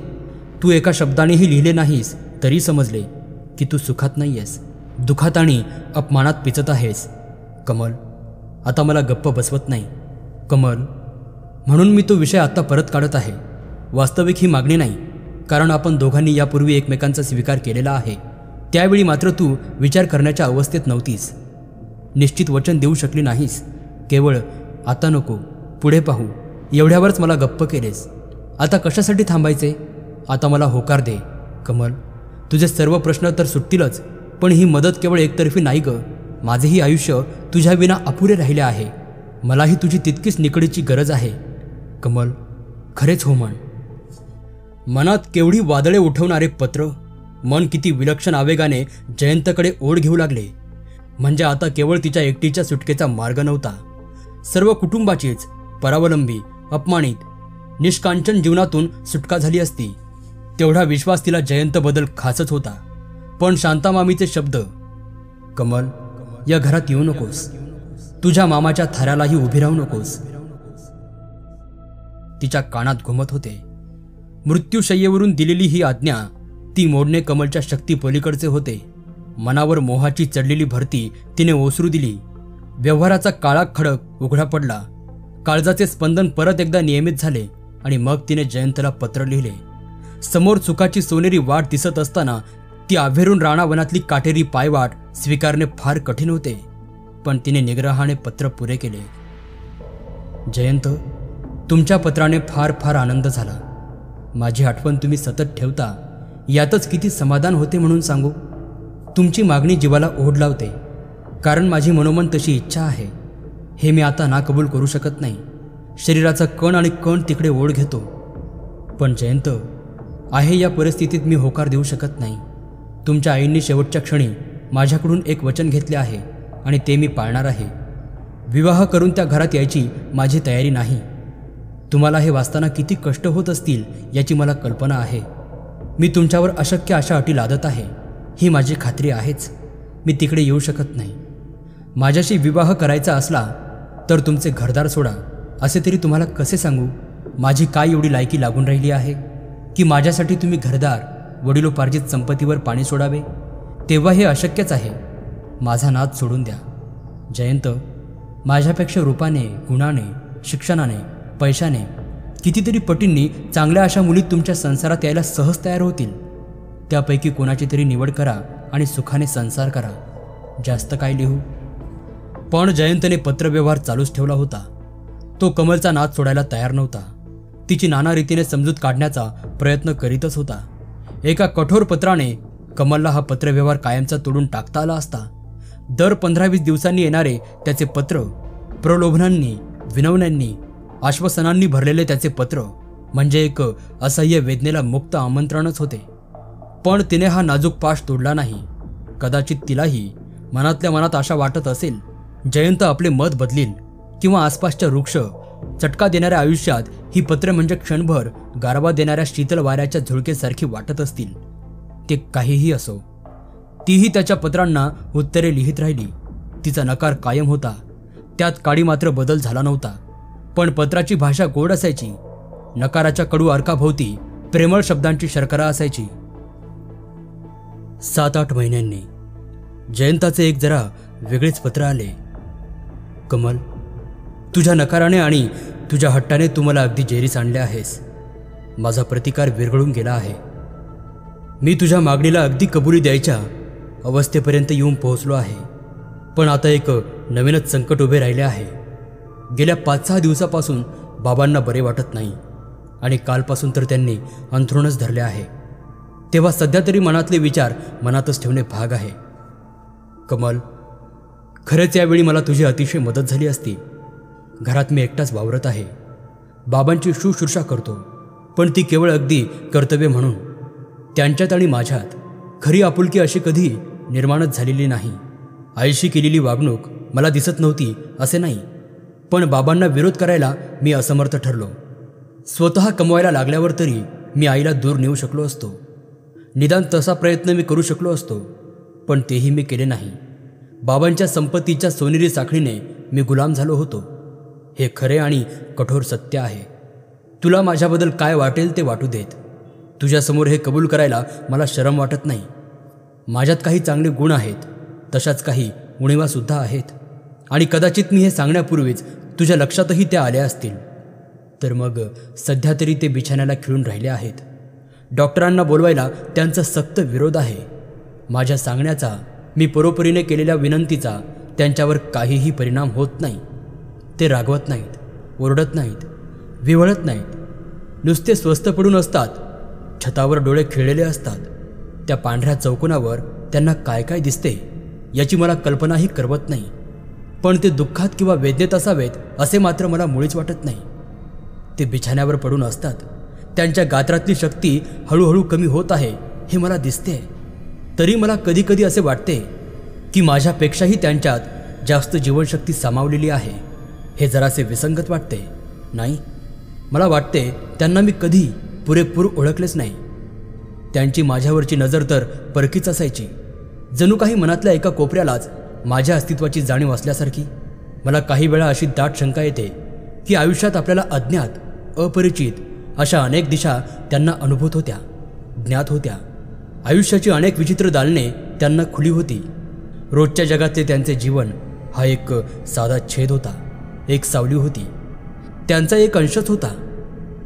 Speaker 1: तू एका शब्दानेही लिहिले नाहीस तरी समजले की तू सुखात नाही आहेस, दुखात आणि अपमानात पिचत आहेस. कमल, आता मला गप्प बसवत नाही. कमल, म्हणून मी तो विषय आता परत काढत आहे. वास्तविक ही मागणी नाही, कारण आपण दोघांनी यापूर्वी एकमेकांचा स्वीकार केलेला आहे. त्यावेळी मात्र तू विचार करण्याच्या अवस्थेत नव्हतीस, निश्चित वचन देऊ शकली नाहीस. केवळ आता नको, पुढे पाहू एवढ्यावरच मला गप्प केलेस. आता कशासाठी थांबायचे? आता मला होकार दे. कमल, तुझे सर्व प्रश्न तर सुटतीलच, पण ही मदत केवळ एकतर्फी नाही ग. माझेही आयुष्य तुझ्या विना अपुरे राहिले आहे. मलाही तुझी तितकीच निकडीची गरज आहे. कमल, खरेच हो म्हण. मनात केवढी वादळे उठवणारे पत्र. मन किती विलक्षण आवेगाने जयंतकडे ओढ घेऊ लागले. म्हणजे आता केवळ तिच्या एकटीच्या सुटकेचा मार्ग नव्हता. सर्व कुटुंबाचीच परावलंबी, अपमानित, निष्कांचन जीवनातून सुटका झाली असती. तेवढा विश्वास तिला जयंतबद्दल खासच होता. पण शांतामामीचे शब्द, कमल, या घरात येऊ नकोस, तुझ्या मामाच्या थाऱ्यालाही उभी राहू नकोस, तिच्या कानात घुमत होते. मृत्यूशय्येवरून दिलेली ही आज्ञा, ती मोडणे कमलच्या शक्ती पलीकडचे होते. मनावर मोहाची चढलेली भरती तिने ओसरू दिली. व्यवहाराचा काळा खडक उघडा पडला. काळजाचे स्पंदन परत एकदा नियमित झाले आणि मग तिने जयंतला पत्र लिहिले. समोर सुखाची सोनेरी वाट दिसत असताना ती आभेरून राणावनातली काटेरी पायवाट स्वीकारणे फार कठीण होते. पण तिने निग्रहाने पत्र पुरे केले. जयंत, तुमच्या पत्राने फार फार आनंद झाला. माझी आठवण तुम्ही सतत ठेवता यातच किती समाधान होते म्हणून सांगू. तुमची मागणी जीवाला ओढ लावते, कारण माझी मनोमन तशी इच्छा आहे. हे मी आता ना कबूल करू शकत नाही. शरीराचा कण आणि कण तिकडे ओढ घेतो. पण जयंत, आहे या परिस्थितीत मी होकार देऊ शकत नाही. तुमच्या आईंनी शेवटच्या क्षणी माझ्याकडून एक वचन घेतले आहे आणि ते मी पाळणार आहे. विवाह करून त्या घरात यायची माझी तयारी नाही. तुम्हाला हे वाचताना किती कष्ट होत असतील याची मला कल्पना आहे. मी तुमच्यावर अशक्य अशा अटी लादत आहे ही माझी खात्री आहेच. मी तिकडे येऊ शकत नाही. माझ्याशी विवाह करायचा असला तर तुमचे घरदार सोडा असे तरी तुम्हाला कसे सांगू? माझी काय एवढी लायकी लागून राहिली आहे की माझ्यासाठी तुम्ही घरदार वडिलोपार्जित संपत्तीवर पाणी सोडावे? तेव्हा हे अशक्यच आहे. माझा नाद सोडून द्या. जयंत, माझ्यापेक्षा रूपाने, गुणाने, शिक्षणाने, पैशाने कितीतरी पटींनी चांगल्या अशा मुली तुमच्या संसारात यायला सहज तयार होतील. त्यापैकी कोणाची तरी निवड करा आणि सुखाने संसार करा. जास्त काय लिहू? पण जयंतने पत्रव्यवहार चालूच ठेवला होता. तो कमलचा नाद सोडायला तयार नव्हता. तिची नाना रीतीने समजूत काढण्याचा प्रयत्न करीतच होता. एका कठोर पत्राने कमलला हा पत्रव्यवहार कायमचा तोडून टाकता आला असता. दर 15-20 दिवसांनी येणारे त्याचे पत्र, प्रलोभनांनी, विनवण्यांनी, आश्वासनांनी भरलेले त्याचे पत्र म्हणजे एक असह्य वेदनेला मुक्त आमंत्रणच होते. पण तिने हा नाजूक पाश तोडला नाही. कदाचित तिलाही मनातल्या मनात आशा वाटत असेल जयंत आपले मत बदलील किंवा आसपासच्या वृक्ष चटका देणाऱ्या आयुष्यात ही पत्र म्हणजे क्षणभर गारवा देणाऱ्या शीतल वाऱ्याच्या झुळकेसारखी वाटत असतील. ते काहीही असो, तीही त्याच्या पत्रांना उत्तरे लिहित राहिली. तिचा नकार कायम होता. त्यात काडी मात्र बदल झाला नव्हता. पण पत्राची भाषा गोड असायची. नकाराच्या कडू अर्काभोवती प्रेमळ शब्दांची शर्करा असायची. 7-8 महिन्यांनी जयंताचे एक जरा वेगळेच पत्र आले. कमल, तुझ्या नकाराने आणि तुझ्या हट्टाने तू मला अगदी जेरीस आणले आहेस. माझा प्रतिकार विरघळून गेला आहे. मी तुझ्या मागणीला अगदी कबुली द्यायच्या अवस्थेपर्यंत येऊन पोहोचलो आहे. पण आता एक नवीनच संकट उभे राहिले आहे. गेल्या 5-6 दिवसापासून बाबांना बरे वाटत नाही आणि कालपासून तर त्यांनी अंथरूणच धरले आहे. तेव्हा सध्या तरी मनातले विचार मनातच ठेवणे भाग आहे. कमल, खरंच यावेळी मला तुझी अतिशय मदत झाली असती. घरात मी एकटाच वावरत आहे. बाबांची शुश्रूषा करतो, पण ती केवळ अगदी कर्तव्य म्हणून. त्यांच्यात आणि माझ्यात खरी आपुलकी अशी कधी निर्माणच झालेली नाही. आईशी केलेली वागणूक मला दिसत नव्हती असे नाही, पण बाबांना विरोध करायला मी असमर्थ ठरलो. स्वतः कमवायला लागल्यावर तरी मी आईला दूर नेऊ शकलो असतो. निदान तसा प्रयत्न मी करू शकलो असतो, पण तेही मी केले नाही. बाबांच्या संपत्तीच्या सोनेरी साखळीने मी गुलाम झालो होतो. हे खरे आणि कठोर सत्य आहे. तुला माझ्याबद्दल काय वाटेल ते वाटू देत. तुझ्यासमोर हे कबूल करायला मला शरम वाटत नाही. माझ्यात काही चांगले गुण आहेत, तशाच काही उणीवासुद्धा आहेत आणि कदाचित मी हे सांगण्यापूर्वीच तुझ्या लक्षातही त्या आल्या असतील. तर मग सध्या तरी ते बिछाण्याला खिळून राहिले आहेत. डॉक्टरांना बोलवायला त्यांचा सक्त विरोध आहे. माझ्या सांगण्याचा, मी परोपरीने केलेल्या विनंतीचा त्यांच्यावर काहीही परिणाम होत नाही. ते रागवत नाहीत, ओरडत नाहीत, विव्हळत नाहीत. नुसते स्वस्थ पडून असतात. छतावर डोळे खिळलेले असतात. त्या पांढऱ्या चौकोनावर त्यांना काय काय दिसते याची मला कल्पनाही करवत नाही. पण ते दुःखात किंवा वेदनेत असावेत असे मात्र मला मुळीच वाटत नाही. ते बिछाण्यावर पडून असतात. त्यांच्या गात्रातली शक्ती हळूहळू कमी होत आहे हे मला दिसते. तरी मला कधी कधी असे वाटते की माझ्यापेक्षाही त्यांच्यात जास्त जीवनशक्ती सामावलेली आहे. हे जरासे विसंगत वाटते. नाही, मला वाटते त्यांना मी कधी पुरेपूर ओळखलेच नाही. त्यांची माझ्यावरची नजर तर परकीच असायची. जणू काही मनातल्या एका कोपऱ्यालाच माझ्या अस्तित्वाची जाणीव असल्यासारखी. मला काही वेळा अशी दाट शंका येते की आयुष्यात आपल्याला अज्ञात, अपरिचित अशा अनेक दिशा त्यांना अनुभूत होत्या, ज्ञात होत्या. आयुष्याची अनेक विचित्र दालने त्यांना खुली होती. रोजच्या जगातले त्यांचे जीवन हा एक साधा छेद होता, एक सावली होती, त्यांचा एक अंशच होता.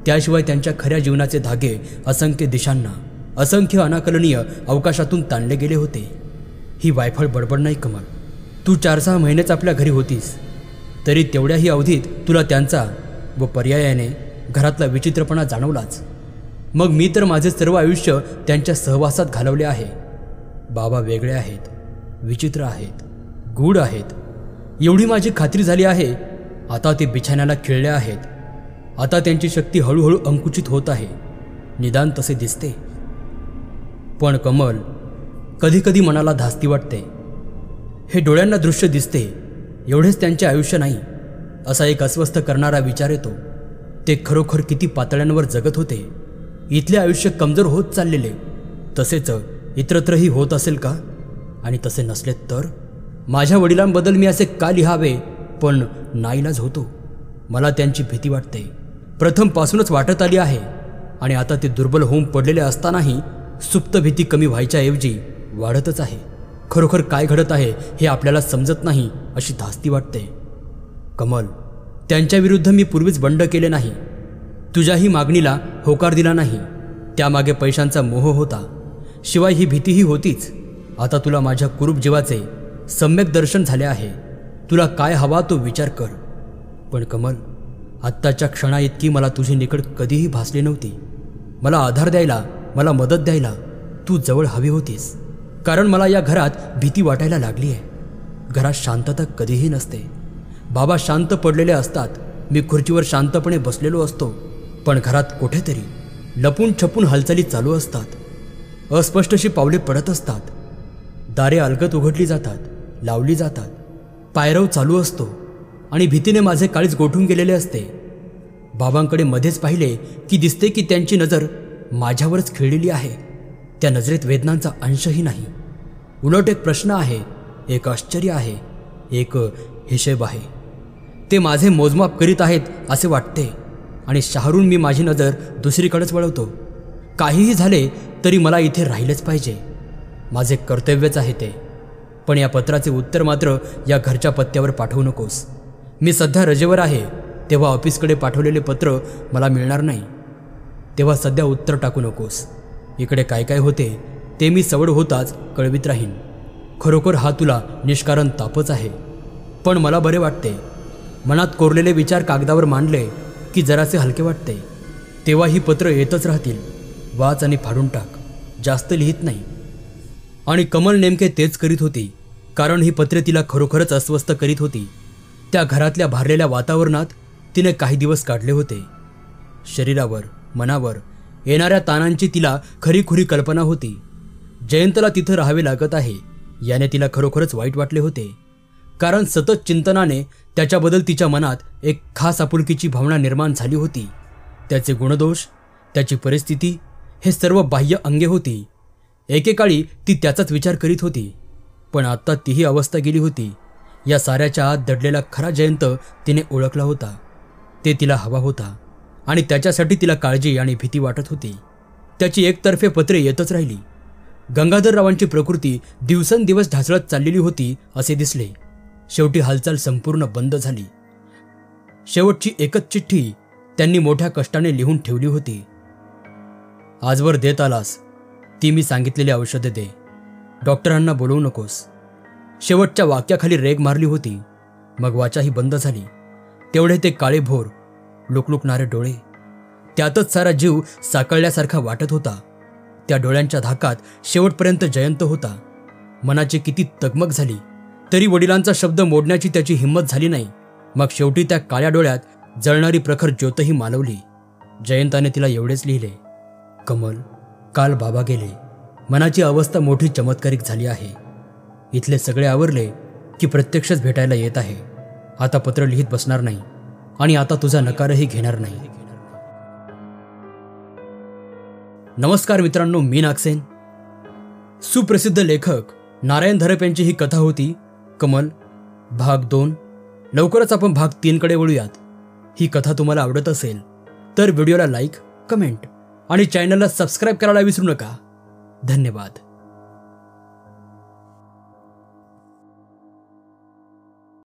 Speaker 1: त्याशिवाय त्यांच्या खऱ्या जीवनाचे धागे असंख्य दिशांना, असंख्य अनाकलनीय अवकाशातून ताणले गेले होते. ही वायफळ बडबड नाही कमल. तू 4-6 महिनेच आपल्या घरी होतीस, तरी तेवढ्याही अवधीत तुला त्यांचा व पर्यायाने घरातला विचित्रपणा जाणवलाच. मग मी तर माझे सर्व आयुष्य त्यांच्या सहवासात घालवले आहे. बाबा वेगळे आहेत, विचित्र आहेत, गूढ आहेत, एवढी माझी खात्री झाली आहे. आता ते बिछाण्याला खिळले आहेत. आता त्यांची शक्ती हळूहळू अंकुचित होत आहे, निदान तसे दिसते. पण कमल, कधी कधी मनाला धास्ती वाटते. हे डोळ्यांना दृश्य दिसते एवढेच त्यांचे आयुष्य नाही असा एक अस्वस्थ करणारा विचार येतो. ते खरोखर किती पातळ्यांवर जगत होते. इथले आयुष्य कमजोर होत चाललेले तसेच इतरत्रही होत असेल का? आणि तसे नसले तर माझ्या वडिलांबद्दल मी असे का लिहावे? पण नाईलाज होतो. मला त्यांची भीती वाटते. प्रथमपासूनच वाटत आली आहे आणि आता ते दुर्बल होऊन पडलेले असतानाही सुप्त भीती कमी व्हायच्या ऐवजी वाढतच आहे. खरोखर काय घडत आहे हे आपल्याला समजत नाही अशी धास्ती वाटते. कमल, त्यांच्या विरुद्ध मी पूर्वीच बंड केले नाही. तुझ्याही मागणीला होकार दिला नाही. त्यामागे पैशांचा मोह होता. शिवाय ही भीतीही होतीच. आता तुला माझ्या कुरूप जीवाचे सम्यक दर्शन झाले आहे. तुला काय हवा तो विचार कर. पण कमल, आत्ताच्या क्षणा इतकी मला तुझी निकड कधीही भासली नव्हती. मला आधार द्यायला, मला मदत द्यायला तू जवळ हवी होतीस. कारण मला या घरात भीती वाटायला लागली आहे. घरात शांतता कधीही नसते. बाबा शांत पडलेले असतात. मी खुर्चीवर शांतपणे बसलेलो असतो. पण घरात कुठेतरी लपून छपून हालचाली चालू असतात. अस्पष्टशी पावले पडत असतात. दारे अलगद उघडली जातात, लावली जातात. पायरव चालू असतो आणि भीतीने माझे काळीज गोठून गेलेले असते. बाबांकडे मध्येच पाहिले की दिसते की त्यांची नजर माझ्यावरच खिळलेली आहे. त्या नजरेत वेदनांचा अंशही नाही. उलट एक प्रश्न आहे, एक आश्चर्य आहे, एक हिशेब आहे. ते माझे मोजमाप करीत आहेत असे वाटते आणि शहरून मी माझी नजर दुसरीकडेच वळवतो. काहीही झाले तरी मला इथे राहिलेच पाहिजे. माझे कर्तव्यच आहे ते. पण या पत्राचे उत्तर मात्र या घरच्या पत्त्यावर पाठवू नकोस. मी सध्या रजेवर आहे. तेव्हा ऑफिसकडे पाठवलेले पत्र मला मिळणार नाही. तेव्हा सध्या उत्तर टाकू नकोस. इकडे काय काय होते ते मी सवड होताच कळवित राहीन. खरोखर हा तुला निष्कारण तापच आहे. पण मला बरे वाटते. मनात कोरलेले विचार कागदावर मांडले की जरासे हलके वाटते. तेव्हा ही पत्र येतच राहतील. वाच आणि फाडून टाक. जास्त लिहित नाही. आणि कमल नेमके तेच करीत होती. कारण ही पत्रे तिला खरोखरच अस्वस्थ करीत होती. त्या घरातल्या भारलेल्या वातावरणात तिने काही दिवस काढले होते. शरीरावर, मनावर येणाऱ्या ताणांची तिला खरीखुरी कल्पना होती. जयंतला तिथं राहावे लागत आहे याने तिला खरोखरच वाईट वाटले होते. कारण सतत चिंतनाने त्याच्याबद्दल तिच्या मनात एक खास आपुलकीची भावना निर्माण झाली होती. त्याचे गुणदोष, त्याची परिस्थिती हे सर्व बाह्य अंगे होती. एकेकाळी ती त्याचाच विचार करीत होती. पण आत्ता तीही अवस्था गेली होती. या साऱ्याच्या आत दडलेला खरा जयंत तिने ओळखला होता. ते तिला हवा होता आणि त्याच्यासाठी तिला काळजी आणि भीती वाटत होती. त्याची एकतर्फे पत्रे येतच राहिली. गंगाधररावांची प्रकृती दिवसेंदिवस ढासळत चाललेली होती असे दिसले. शेवटी हालचाल संपूर्ण बंद झाली. शेवटची एकच चिठ्ठी त्यांनी मोठ्या कष्टाने लिहून ठेवली होती. आजवर देत आलास ती मी सांगितलेली औषधे दे. डॉक्टरांना बोलवू नकोस. शेवटच्या वाक्याखाली रेग मारली होती. मग वाचाही बंद झाली. तेवढे ते काळे भोर, लुकलुकणारे डोळे, त्यातच सारा जीव साकळल्यासारखा वाटत होता. त्या डोळ्यांच्या धाकात शेवटपर्यंत जयंत होता. मनाची किती तगमग झाली तरी वडिलांचा शब्द मोडण्याची त्याची हिंमत झाली नाही. मग शेवटी त्या काळ्या डोळ्यात जळणारी प्रखर ज्योतही मालवली. जयंताने तिला एवढेच लिहिले, कमल, काल बाबा गेले. मनाची अवस्था मोठी चमत्कारिक झाली आहे. इथले सगळे आवरले की प्रत्यक्षच भेटायला येत आहे. आता पत्र लिहित बसणार नाही आणि आता तुझा नकारही घेणार नाही. नमस्कार मित्रांनो, मी नागसेन. सुप्रसिद्ध लेखक नारायण धरप यांची ही कथा होती कमल, भाग 2. लवकरच आपण भाग 3 कडे वळूयात. ही कथा तुम्हाला आवडत असेल तर व्हिडिओला लाईक, कमेंट आणि चॅनलला सबस्क्राईब करायला विसरू नका. धन्यवाद.